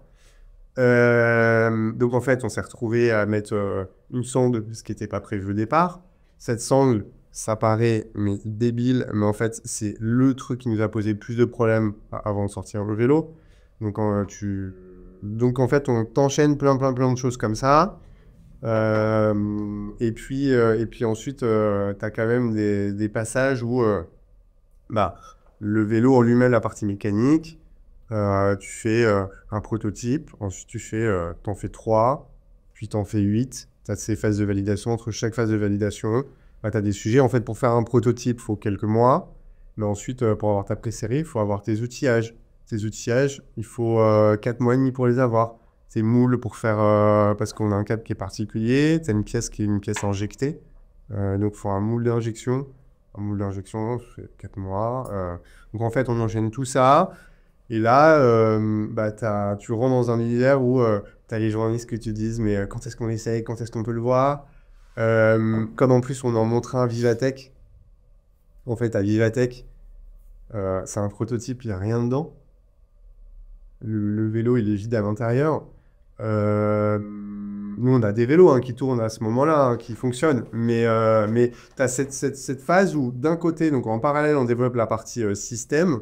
Donc en fait, on s'est retrouvé à mettre une sangle, ce qui n'était pas prévu au départ. Cette sangle, ça paraît mais débile, mais en fait, c'est le truc qui nous a posé plus de problèmes avant de sortir le vélo. Donc en fait, on t'enchaîne plein de choses comme ça. Et puis ensuite, tu as quand même des passages où le vélo en lui-même, la partie mécanique, tu fais un prototype, ensuite t'en fais 3, puis t'en fais 8. Tu as ces phases de validation. Entre chaque phase de validation, tu as des sujets. En fait, pour faire un prototype, il faut quelques mois. Mais ensuite, pour avoir ta pré-série, il faut avoir tes outillages. Tes outillages, il faut 4 mois et demi pour les avoir. Tes moules pour faire... parce qu'on a un câble qui est particulier. Tu as une pièce qui est une pièce injectée. Donc, il faut un moule d'injection. Un moule d'injection, c'est 4 mois. Donc, en fait, on enchaîne tout ça. Et là, tu rentres dans un univers où tu as les journalistes qui te disent « Mais quand est-ce qu'on essaye? Quand est-ce qu'on peut le voir ?» Comme en plus, on en montrait un Vivatech. En fait, à Vivatech, c'est un prototype, il n'y a rien dedans. Le vélo, il est vide à l'intérieur. Nous, on a des vélos qui tournent à ce moment-là, qui fonctionnent. Mais tu as cette phase où, d'un côté, donc en parallèle, on développe la partie système.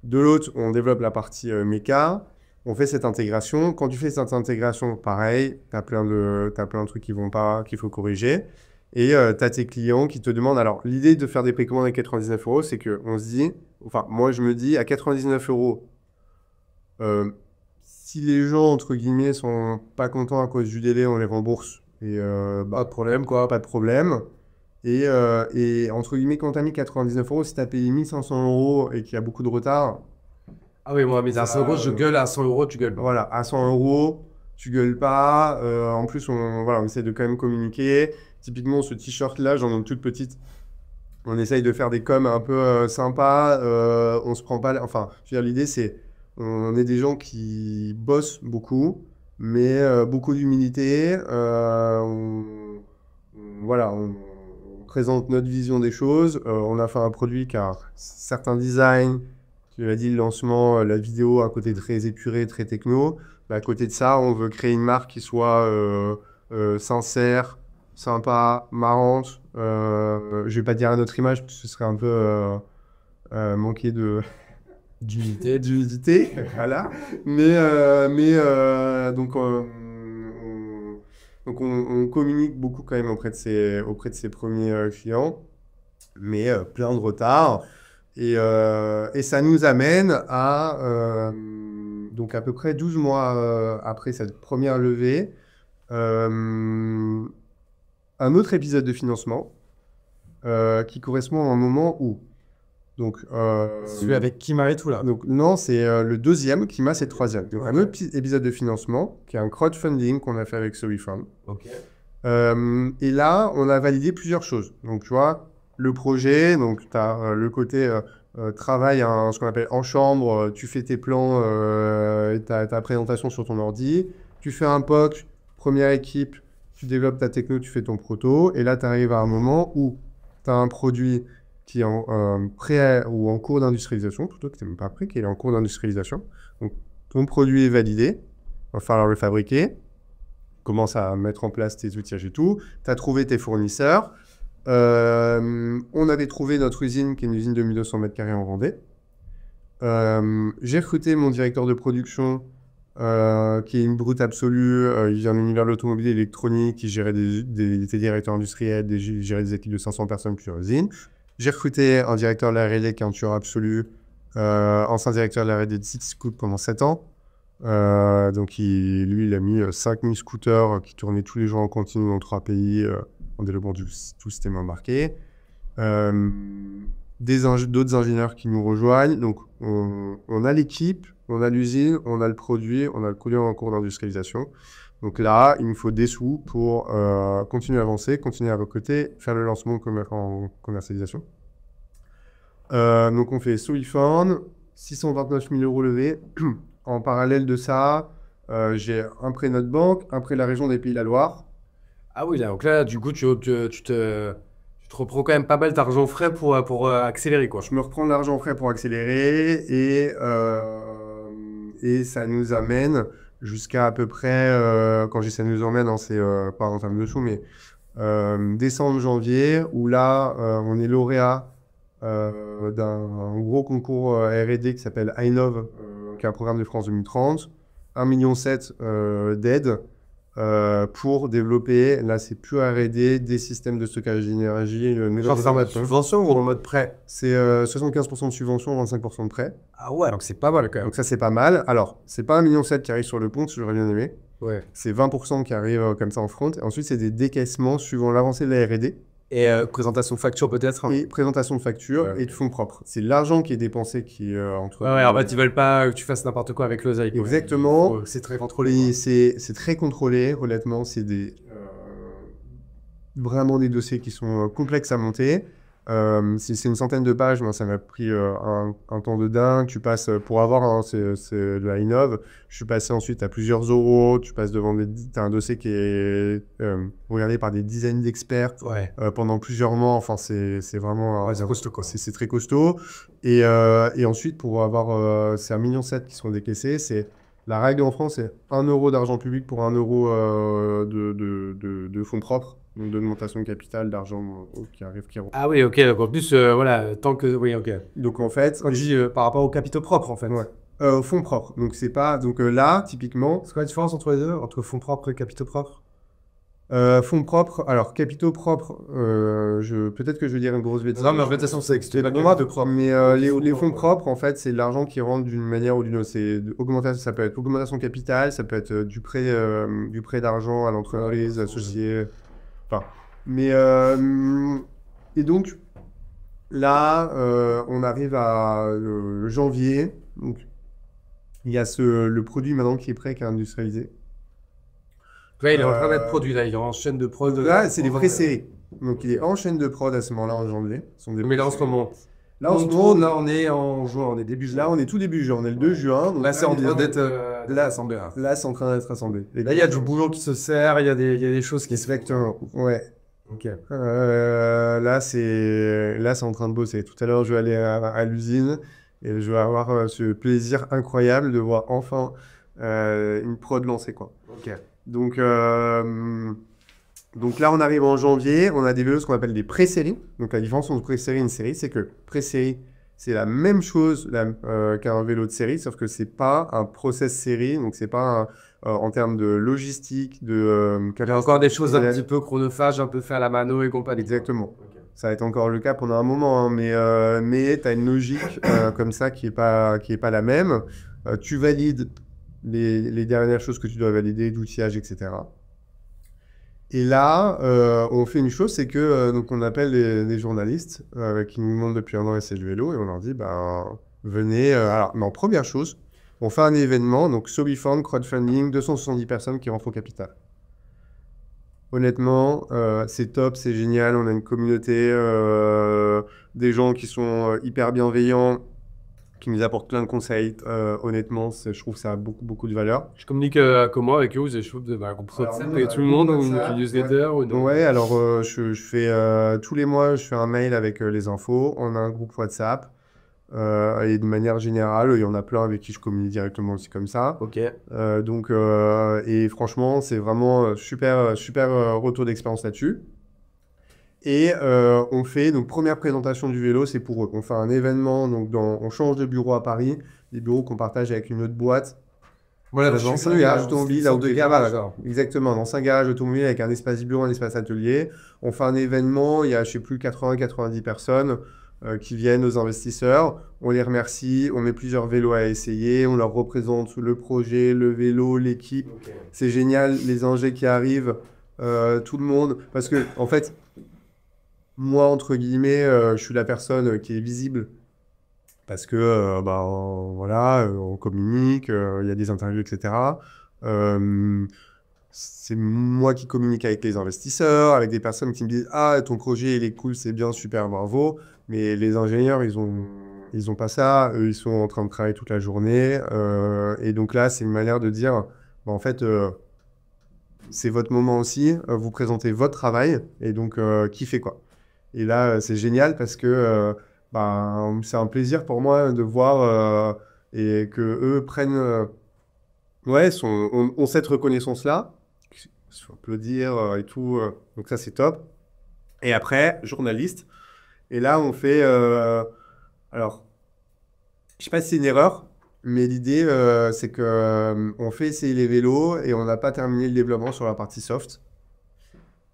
De l'autre, on développe la partie méca. On fait cette intégration. Quand tu fais cette intégration, pareil, tu as plein de trucs qui vont pas, qu'il faut corriger. Et tu as tes clients qui te demandent... Alors, l'idée de faire des précommandes à 99 €, c'est qu'on se dit... Enfin, moi, je me dis, à 99 €, si les gens, entre guillemets, sont pas contents à cause du délai, on les rembourse. Et pas de problème, quoi. Pas de problème. Et entre guillemets, quand tu as mis 99 €, si tu as payé 1500 € et qu'il y a beaucoup de retard... Ah oui, moi, mais à 100 €, je gueule. À 100 €, tu gueules pas. Voilà, à 100 €, tu gueules pas. En plus, on essaie de quand même communiquer. Typiquement, ce t-shirt-là, j'en ai une toute petite. On essaye de faire des coms un peu sympas. On se prend pas... Enfin, je veux dire, l'idée, c'est... On est des gens qui bossent beaucoup. mais beaucoup d'humilité. Voilà, on présente notre vision des choses. On a fait un produit qui a certains designs. Tu l'as dit, le lancement, la vidéo, un côté très épuré, très techno. Mais à côté de ça, on veut créer une marque qui soit sincère, sympa, marrante. Je vais pas dire à notre image, parce que ce serait un peu manquer d'humilité, voilà. Donc on communique beaucoup quand même auprès de ses premiers clients, mais plein de retard. Et ça nous amène donc à peu près 12 mois après cette première levée, un autre épisode de financement qui correspond à un moment où... Donc, Celui avec Kima et tout là. donc non, c'est le deuxième, Kima c'est le troisième. Donc un autre épisode de financement qui est un crowdfunding qu'on a fait avec SoWeFund. Ok. Et là, on a validé plusieurs choses. Donc tu vois, le projet, donc tu as le côté travail, ce qu'on appelle en chambre, tu fais tes plans, ta présentation sur ton ordi, tu fais un POC, première équipe, tu développes ta techno, tu fais ton proto, et là tu arrives à un moment où tu as un produit qui est en prêt ou en cours d'industrialisation, plutôt que tu n'es même pas prêt, qui est en cours d'industrialisation. Donc ton produit est validé, il va falloir le fabriquer, commence à mettre en place tes outillages et tout, tu as trouvé tes fournisseurs. On avait trouvé notre usine, qui est une usine de 1200 m² en Vendée. J'ai recruté mon directeur de production, qui est une brute absolue. Il vient de l'univers de l'automobile et l'électronique, qui gérait des directeurs industriels, il gérait des équipes de 500 personnes, plusieurs usines. J'ai recruté un directeur de la R&D qui est un tueur absolu, ancien directeur de la R&D de Cityscoot pendant 7 ans. Donc lui, il a mis 5000 scooters qui tournaient tous les jours en continu dans 3 pays en développement du tout système embarqué. D'autres ingénieurs qui nous rejoignent. Donc on a l'équipe, on a l'usine, on a le produit en cours d'industrialisation. Donc là, il nous faut des sous pour continuer à avancer, continuer à recruter, faire le lancement en commercialisation. Donc on fait SoWeFund, 629 000 € levés. En parallèle de ça, j'ai un prêt notre banque, un prêt de la région des Pays de la Loire. Ah oui, là, donc là, du coup, tu te reprends quand même pas mal d'argent frais pour accélérer, quoi. Je me reprends de l'argent frais pour accélérer et ça nous amène jusqu'à à peu près, quand je dis ça nous emmène, hein, c'est pas en termes de sous, mais décembre, janvier, où là, on est lauréat d'un gros concours R&D qui s'appelle iNov, qui est un programme de France 2030, 1,7 million d'aides pour développer, là c'est plus R&D, des systèmes de stockage d'énergie. Genre c'est en mode subvention ou en mode prêt? C'est 75% de subvention, 25% de prêt. Ah ouais, donc c'est pas mal quand même. Donc ça c'est pas mal. Alors, c'est pas 1,7 million qui arrive sur le compte, j'aurais bien aimé. Ouais. C'est 20% qui arrive comme ça en front. Et ensuite, c'est des décaissements suivant l'avancée de la R&D. Et présentation de facture peut-être, hein. Et présentation de facture et de fonds propres. C'est l'argent qui est dépensé qui est entre... Ouais, en fait, ils veulent pas que tu fasses n'importe quoi avec l'oseille. Exactement. C'est très contrôlé. Et c'est très contrôlé, honnêtement. C'est vraiment des dossiers qui sont complexes à monter. C'est une centaine de pages, moi ça m'a pris un temps de dingue. Tu passes, pour avoir c'est de la innov, je suis passé ensuite à plusieurs euros, tu passes devant t'as un dossier qui est regardé par des dizaines d'experts pendant plusieurs mois, enfin c'est vraiment... c'est costaud quoi. C'est très costaud. Et ensuite pour avoir, c'est 1,7 million qui sont décaissés, c'est... La règle en France, c'est 1 € d'argent public pour 1 € de fonds propres, donc d'augmentation de capital, d'argent qui arrive. Ah oui, ok, donc en plus, voilà, tant que... Oui, ok. Donc en fait... Quand je dis par rapport aux capitaux propres, en fait. Ouais. Fonds propres, donc c'est pas... Donc là, typiquement... C'est quoi la différence entre les deux, entre fonds propres et capitaux propres? Fonds propres, alors capitaux propres, peut-être que je vais dire une grosse bêtise. Non, mais en fait, de toute façon, c'est expliqué. Mais les fonds propres, en fait, c'est de l'argent qui rentre d'une manière ou d'une autre. Ça peut être augmentation de capital, ça peut être du prêt d'argent à l'entreprise, associé. Enfin, mais et donc là, on arrive à janvier. Donc, il y a le produit maintenant qui est prêt, qui est industrialisé. Ouais, il est en train d'être produit, là, il est en chaîne de prod. Là, c'est des vraies séries. Donc, il est en chaîne de prod à ce moment-là, en janvier. Mais là, en ce moment. Là, en ce moment, là, on est en juin, on est début juin. Là, on est tout début juin, on est le 2 juin. Donc Là, c'est en on est train d'être assemblé. là, c'est en train d'être assemblé. Là, il y a du boulot qui se sert, il y a des choses qui se font. Exactement, ouais. Ok. Là, c'est en train de bosser. Tout à l'heure, je vais aller à l'usine et je vais avoir ce plaisir incroyable de voir enfin une prod lancée, quoi. Ok. Donc, donc là, on arrive en janvier, on a développé ce qu'on appelle des pré-séries. Donc la différence entre pré-série et une série, c'est que pré-série, c'est la même chose qu'un vélo de série, sauf que c'est pas un process série, donc c'est pas en termes de logistique, Il y a encore des choses un petit peu chronophages, un peu fait à la mano et compagnie. Exactement. Ok. Ça va être encore le cas pendant un moment, hein, mais tu as une logique comme ça qui est pas la même. Tu valides les dernières choses que tu dois valider, d'outillage, etc. Et là, on fait une chose, c'est que donc on appelle les journalistes qui nous demandent depuis 1 an d'essayer le vélo et on leur dit, ben, venez. Alors, non, première chose, on fait un événement, donc Soliform, crowdfunding, 270 personnes qui rentrent au capital. Honnêtement, c'est top, c'est génial. On a une communauté, des gens qui sont hyper bienveillants, qui nous apportent plein de conseils. Honnêtement, je trouve que ça a beaucoup, beaucoup de valeur. Je communique comment avec eux? Vous avez un groupe WhatsApp avec tout le groupe monde ou WhatsApp, une newsletter ou non? Ouais, alors je fais tous les mois, je fais un mail avec les infos. On a un groupe WhatsApp. Et de manière générale, il y en a plein avec qui je communique directement aussi comme ça. Ok. Donc, et franchement, c'est vraiment super, super retour d'expérience là-dessus. Et on fait, donc première présentation du vélo, c'est pour eux. On fait un événement, donc on change de bureau à Paris, des bureaux qu'on partage avec une autre boîte. Voilà, Dans un garage automobile, exactement, dans un garage automobile avec un espace bureau, un espace atelier. On fait un événement, il y a, je sais plus, 80-90 personnes qui viennent aux investisseurs. On les remercie, on met plusieurs vélos à essayer, on leur représente le projet, le vélo, l'équipe. Ok. C'est génial, les ingés qui arrivent, tout le monde. Parce que, en fait, moi, entre guillemets, je suis la personne qui est visible. Parce que, voilà, on communique, il y a des interviews, etc. C'est moi qui communique avec les investisseurs, avec des personnes qui me disent « Ah, ton projet, il est cool, c'est bien, super, bravo. » Mais les ingénieurs, ils ont pas ça. Eux, ils sont en train de travailler toute la journée. Et donc là, c'est une manière de dire « En fait, c'est votre moment aussi. Vous présentez votre travail. Et donc, kiffez, quoi. » Et là, c'est génial parce que c'est un plaisir pour moi de voir et que eux prennent ont cette reconnaissance-là. On peut le dire et tout. Donc ça, c'est top. Et après, journaliste. Et là, on fait... alors, je sais pas si c'est une erreur, mais l'idée, c'est que on fait essayer les vélos et on n'a pas terminé le développement sur la partie soft.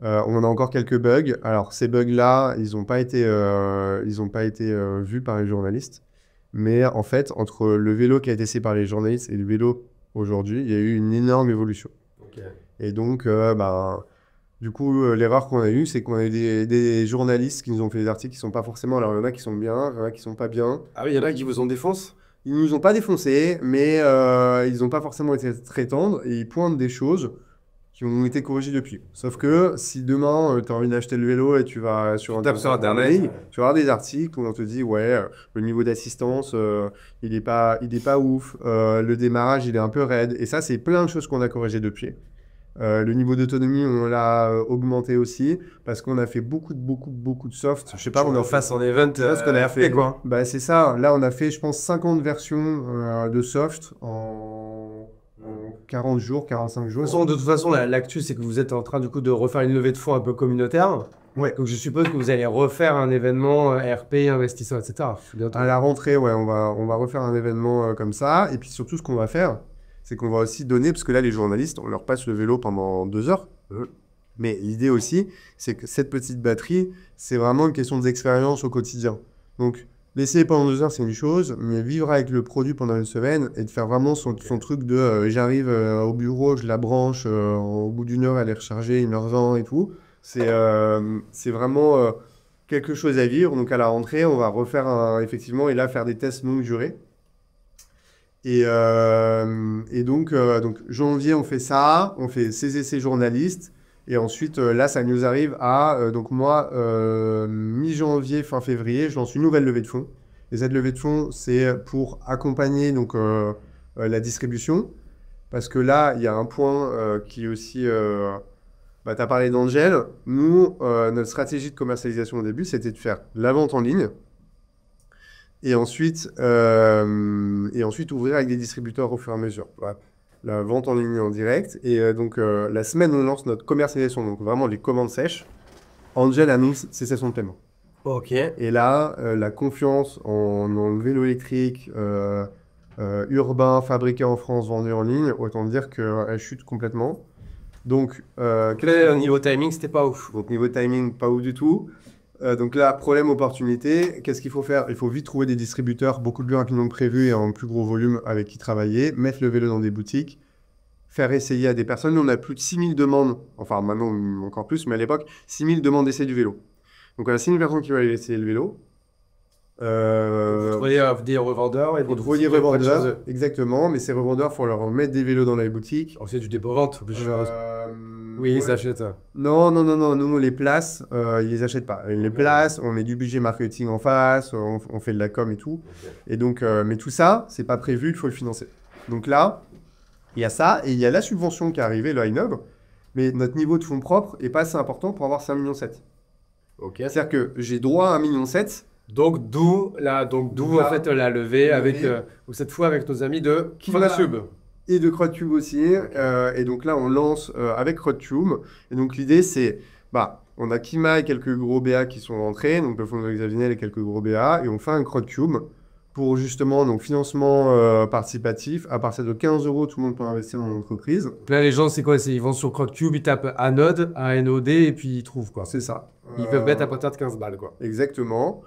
On a encore quelques bugs. Alors, ces bugs-là, ils n'ont pas été vus par les journalistes. Mais en fait, entre le vélo qui a été essayé par les journalistes et le vélo aujourd'hui, il y a eu une énorme évolution. Ok. Et donc, du coup, l'erreur qu'on a eue, c'est qu'on a eu des journalistes qui nous ont fait des articles qui sont pas forcément... Alors, il y en a qui sont bien, il y en a qui sont pas bien. Ah oui, il y en a qui vous ont défonce? Ils nous ont pas défoncé, mais ils n'ont pas forcément été très tendres et ils pointent des choses qui ont été corrigées depuis. Sauf que si demain, tu as envie d'acheter le vélo et tu vas sur tapes sur Internet, tu vas avoir des articles où on te dit, ouais, le niveau d'assistance, il est pas ouf, le démarrage, il est un peu raide. Et ça, c'est plein de choses qu'on a corrigées depuis. Le niveau d'autonomie, on l'a augmenté aussi parce qu'on a fait beaucoup de soft. Je sais pas, on en face en event. ce qu'on a fait, quoi. Bah, c'est ça. Là, on a fait, je pense, 50 versions de soft en 40 jours, 45 jours. De toute façon, l'actu, c'est que vous êtes en train du coup de refaire une levée de fonds un peu communautaire. Ouais. Donc je suppose que vous allez refaire un événement RP, investisseurs, etc. À la rentrée, ouais, on va refaire un événement comme ça. Et puis surtout, ce qu'on va faire, c'est qu'on va aussi donner, parce que là, les journalistes, on leur passe le vélo pendant 2 heures. Mais l'idée aussi, c'est que cette petite batterie, c'est vraiment une question d'expérience au quotidien. Donc, l'essayer pendant 2 heures, c'est une chose, mais vivre avec le produit pendant une semaine et de faire vraiment son truc de j'arrive au bureau, je la branche, au bout d'1 heure, elle est rechargée, 1h20 et tout. C'est vraiment quelque chose à vivre. Donc, à la rentrée, on va refaire effectivement, et là, faire des tests longue durée. Et donc, janvier, on fait ça, on fait ces essais journalistes. Et ensuite, là, ça nous arrive à... donc moi, mi-janvier, fin février, je lance une nouvelle levée de fonds Les aides levées de fonds, c'est pour accompagner donc, la distribution. Parce que là, il y a un point qui est aussi... bah, tu as parlé d'Angel. Nous, notre stratégie de commercialisation au début, c'était de faire la vente en ligne. Et ensuite ouvrir avec des distributeurs au fur et à mesure. Ouais. La vente en ligne en direct. Et donc, la semaine où on lance notre commercialisation, donc vraiment les commandes sèches, Angel annonce cessation de paiement. Ok. Et là, la confiance en le vélo électrique urbain, fabriqué en France, vendu en ligne, autant dire qu'elle chute complètement. Donc, Niveau timing, c'était pas ouf. donc niveau timing, pas ouf du tout. Donc là, problème opportunité, qu'est-ce qu'il faut faire? Il faut vite trouver des distributeurs beaucoup plus rapidement que prévu et en plus gros volume avec qui travailler, mettre le vélo dans des boutiques, faire essayer à des personnes. Nous, on a plus de 6000 demandes, enfin maintenant encore plus, mais à l'époque, 6000 demandes d'essai du vélo. Donc on a 6000 personnes qui veulent aller essayer le vélo. Vous trouvez des revendeurs et Pour trouver des revendeurs, exactement, mais ces revendeurs, il faut leur mettre des vélos dans les boutiques. C'est du dépôt-vente. Oui, ils achètent. Non, nous on les place, ils les achètent pas. Ils les placent, on met du budget marketing en face, on fait de la com et tout. Et donc, mais tout ça, c'est pas prévu, il faut le financer. Donc là, il y a ça, et il y a la subvention qui est arrivée, le Innov, mais notre niveau de fonds propres est pas assez important pour avoir 5,7 millions. Ok. C'est-à-dire que j'ai droit à 1,7 million. Donc d'où en fait la levée avec ou cette fois avec nos amis de CrowdTube. Et de CrowdTube aussi. Et donc là, on lance avec CrowdTube. Et donc l'idée, c'est, on a Kima et quelques gros BA qui sont rentrés, donc le fonds de Xavinel et quelques gros BA, et on fait un CrowdTube pour justement donc financement participatif. À partir de 15 €, tout le monde peut investir dans l'entreprise. Là, les gens, c'est quoi? Ils vont sur CrowdTube, ils tapent Anode, ANOD, et puis ils trouvent quoi. C'est ça. Ils peuvent mettre à partir de 15 balles quoi. Exactement.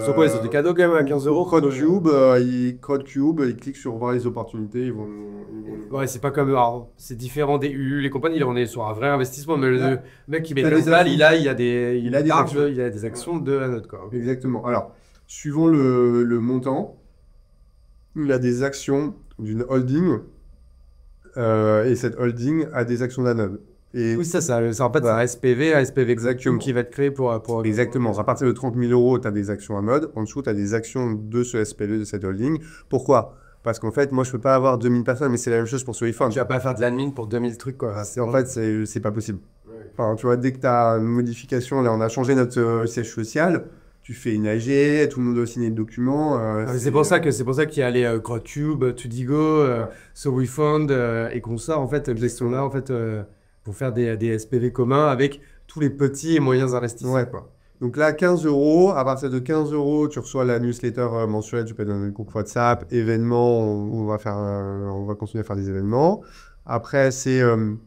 Sur quoi? Ils ont des cadeaux quand même à 15 €. CrowdTube, ils cliquent sur voir les opportunités, ils vont... Ouais, c'est pas comme... Alors, c'est différent des UU, les compagnies, là, on est sur un vrai investissement, mais le mec qui met T'as 15 des balles, actions. il a des actions. il a des actions de Anode quoi. Exactement. Alors, suivant le montant, il a des actions d'une holding, et cette holding a des actions d'Anode. Et Oui, ça en fait, c'est un SPV Exactement. qui va être créé pour... Exactement. À partir de 30 000 €, tu as des actions à mode. En dessous, tu as des actions de ce SPV, de cette holding. Pourquoi? Parce qu'en fait, moi, je peux pas avoir 2000 personnes, mais c'est la même chose pour SoiFund. Tu vas pas faire de l'admin pour 2000 trucs quoi. En fait, c'est pas possible. Enfin, tu vois, dès que tu as une modification, là, on a changé notre siège social, tu fais une AG, tout le monde doit signer le document. C'est pour ça qu'il y a les CrowdTube, Tudigo, SoWeFund et consorts, en fait, ils sont là, en fait, pour faire des SPV communs avec tous les petits et moyens investisseurs. Ouais, quoi. Donc là, 15 €. À partir de 15 €, tu reçois la newsletter mensuelle. Tu peux être dans un groupe WhatsApp, événements. On va continuer à faire des événements. Après, c'est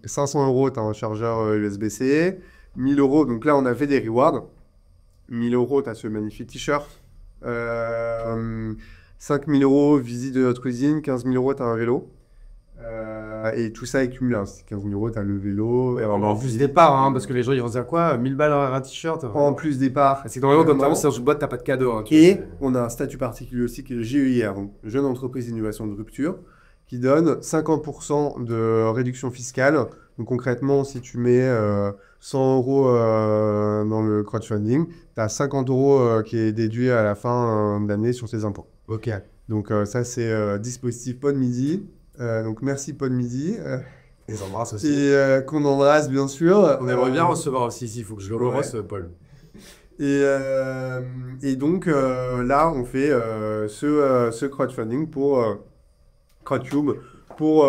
500 €. Tu as un chargeur USB-C. 1000 €. Donc là, on a fait des rewards. 1000 €, tu as ce magnifique t-shirt. 5 000 €, visite de notre usine. 15 000 €, tu as un vélo. Et tout ça est cumulé. Hein. C'est 15 000 €, tu as le vélo. Et En plus des parts, hein, parce que les gens ils vont se dire quoi 1000 balles un t-shirt. en plus des parts. C'est que normalement, quand tu avances dans une boîte, t'as pas de cadeau. Hein, Et on a un statut particulier aussi qui est le GEIR, donc Jeune Entreprise d'Innovation de Rupture, qui donne 50% de réduction fiscale. Donc concrètement, si tu mets 100 € dans le crowdfunding, tu as 50 € qui est déduit à la fin de l'année sur tes impôts. Ok. Donc ça, c'est dispositif Podmidi. Donc merci Podmidi. Les embrasse aussi. Et qu'on embrasse bien sûr. On aimerait bien recevoir aussi, il faut que je le reçoive, Paul. Et donc là, on fait ce crowdfunding pour CrowdTube pour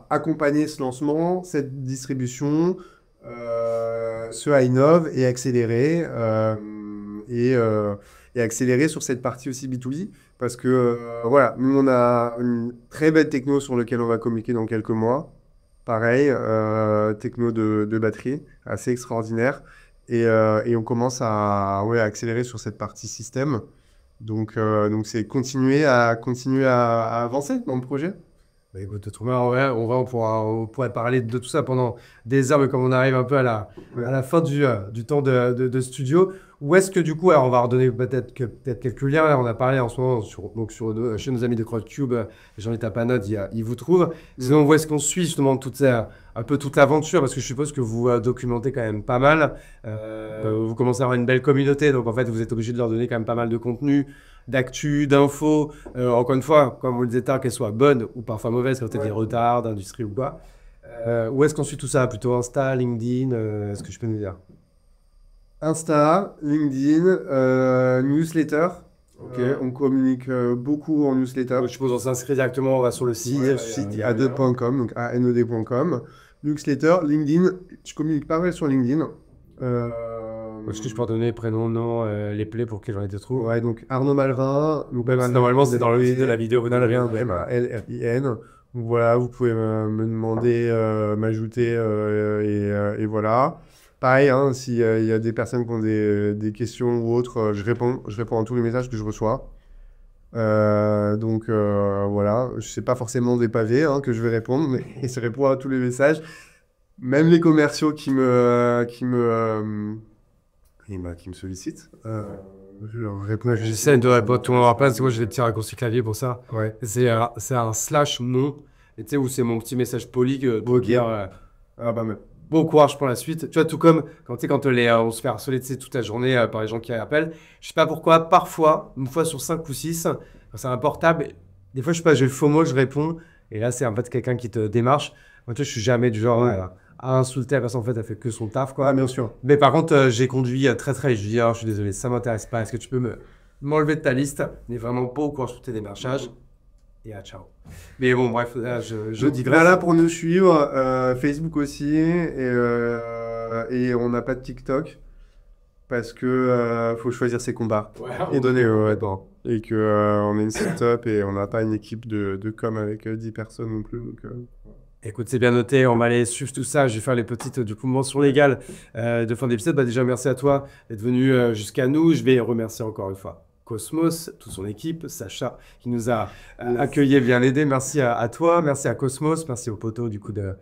accompagner ce lancement, cette distribution, ce Innov et accélérer et accélérer sur cette partie aussi B2B parce que voilà, nous on a une très belle techno sur laquelle on va communiquer dans quelques mois. Pareil, techno de batterie, assez extraordinaire. Et on commence à accélérer sur cette partie système. Donc c'est continuer à avancer dans le projet. Bah écoute, trop bien, ouais, on pourrait parler de tout ça pendant des heures, mais comme on arrive un peu à la fin du temps de studio, où est-ce que du coup, alors on va redonner peut-être quelques liens, là, on a parlé en ce moment chez nos amis de CrowdTube, Jean-État Panode, ils vous trouvent. Sinon, où est-ce qu'on suit justement un peu toute l'aventure, parce que je suppose que vous documentez quand même pas mal, vous commencez à avoir une belle communauté, donc en fait vous êtes obligé de leur donner quand même pas mal de contenu, d'actu, d'infos. Encore une fois, comme vous le disiez tard, qu'elles soient bonnes ou parfois mauvaises, quand tu as des retards d'industrie ou quoi. Où est-ce qu'on suit tout ça? Plutôt Insta, LinkedIn? Est-ce que je peux nous dire? Insta, LinkedIn, newsletter. Ok. On communique beaucoup en newsletter. Je suppose on s'inscrit directement, on va sur le site. Site ad.com, donc aned.com. Newsletter, LinkedIn. Je communique pas mal sur LinkedIn. Est-ce que je peux donner prénom, nom, les plaies pour que les gens les trouvent? Ouais, donc Arnaud Malrin. Donc, Normalement, c'est dans le titre de la vidéo, vous n'en avez rien. LRIN. Donc voilà, vous pouvez me demander, m'ajouter et voilà. Pareil, hein, s'il y a des personnes qui ont des questions ou autres, je réponds à tous les messages que je reçois. Donc voilà, je sais pas forcément des pavés que je vais répondre, mais je réponds à tous les messages. Même les commerciaux qui me sollicitent. Je leur réponds. J'essaie de répondre tout le monde en place, parce que moi j'ai des petits raccourcis clavier pour ça. Ouais. C'est un slash mon, et tu sais, où c'est mon petit message poli pour Ok. dire Ah bah, bon courage pour la suite. Tu vois, tout comme quand on se fait harceler toute la journée par les gens qui appellent. Je sais pas pourquoi, parfois, une fois sur 5 ou 6, quand c'est un portable, des fois je sais pas, j'ai le faux mot, je réponds, et là c'est en fait quelqu'un qui te démarche. Moi, tu vois, je suis jamais du genre à insulter la personne, en fait, elle fait que son taf, quoi. Ah, bien sûr. Mais par contre, j'ai conduit très très vite. Je dis, je suis désolé, ça m'intéresse pas. Est-ce que tu peux m'enlever de ta liste? N'est vraiment pas au courant sur tes démarchages. Et ciao. Mais bon, bref, là, je digresse. Voilà pour nous suivre. Facebook aussi. Et on n'a pas de TikTok. Parce que faut choisir ses combats. Et donner bon. Et que on est une start-up et on n'a pas une équipe de com avec 10 personnes non plus. Donc, Écoute, c'est bien noté, on va aller suivre tout ça. Je vais faire les petites mentions légales de fin d'épisode. Déjà, merci à toi d'être venu jusqu'à nous. Je vais remercier encore une fois Cosmos, toute son équipe, Sacha qui nous a accueillis et bien aidés. Merci à toi, merci à Cosmos, merci aux poteaux du coup de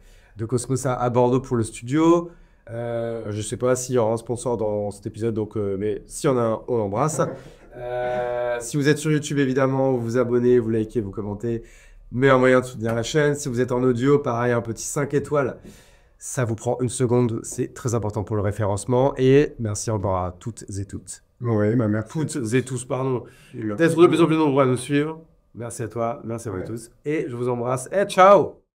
Cosmos à Bordeaux pour le studio. Je ne sais pas s'il y aura un sponsor dans cet épisode, donc, mais s'il y en a un, on l'embrasse. Si vous êtes sur YouTube, évidemment, vous vous abonnez, vous likez, vous commentez. Meilleur moyen de soutenir la chaîne. Si vous êtes en audio, pareil, un petit 5 étoiles. Ça vous prend une seconde. C'est très important pour le référencement. Et merci encore à toutes et toutes. ouais, bah merci. Toutes et tous, pardon. D'être de plus en plus nombreux à nous suivre. Merci à toi. Merci à vous tous. Et je vous embrasse. Et ciao!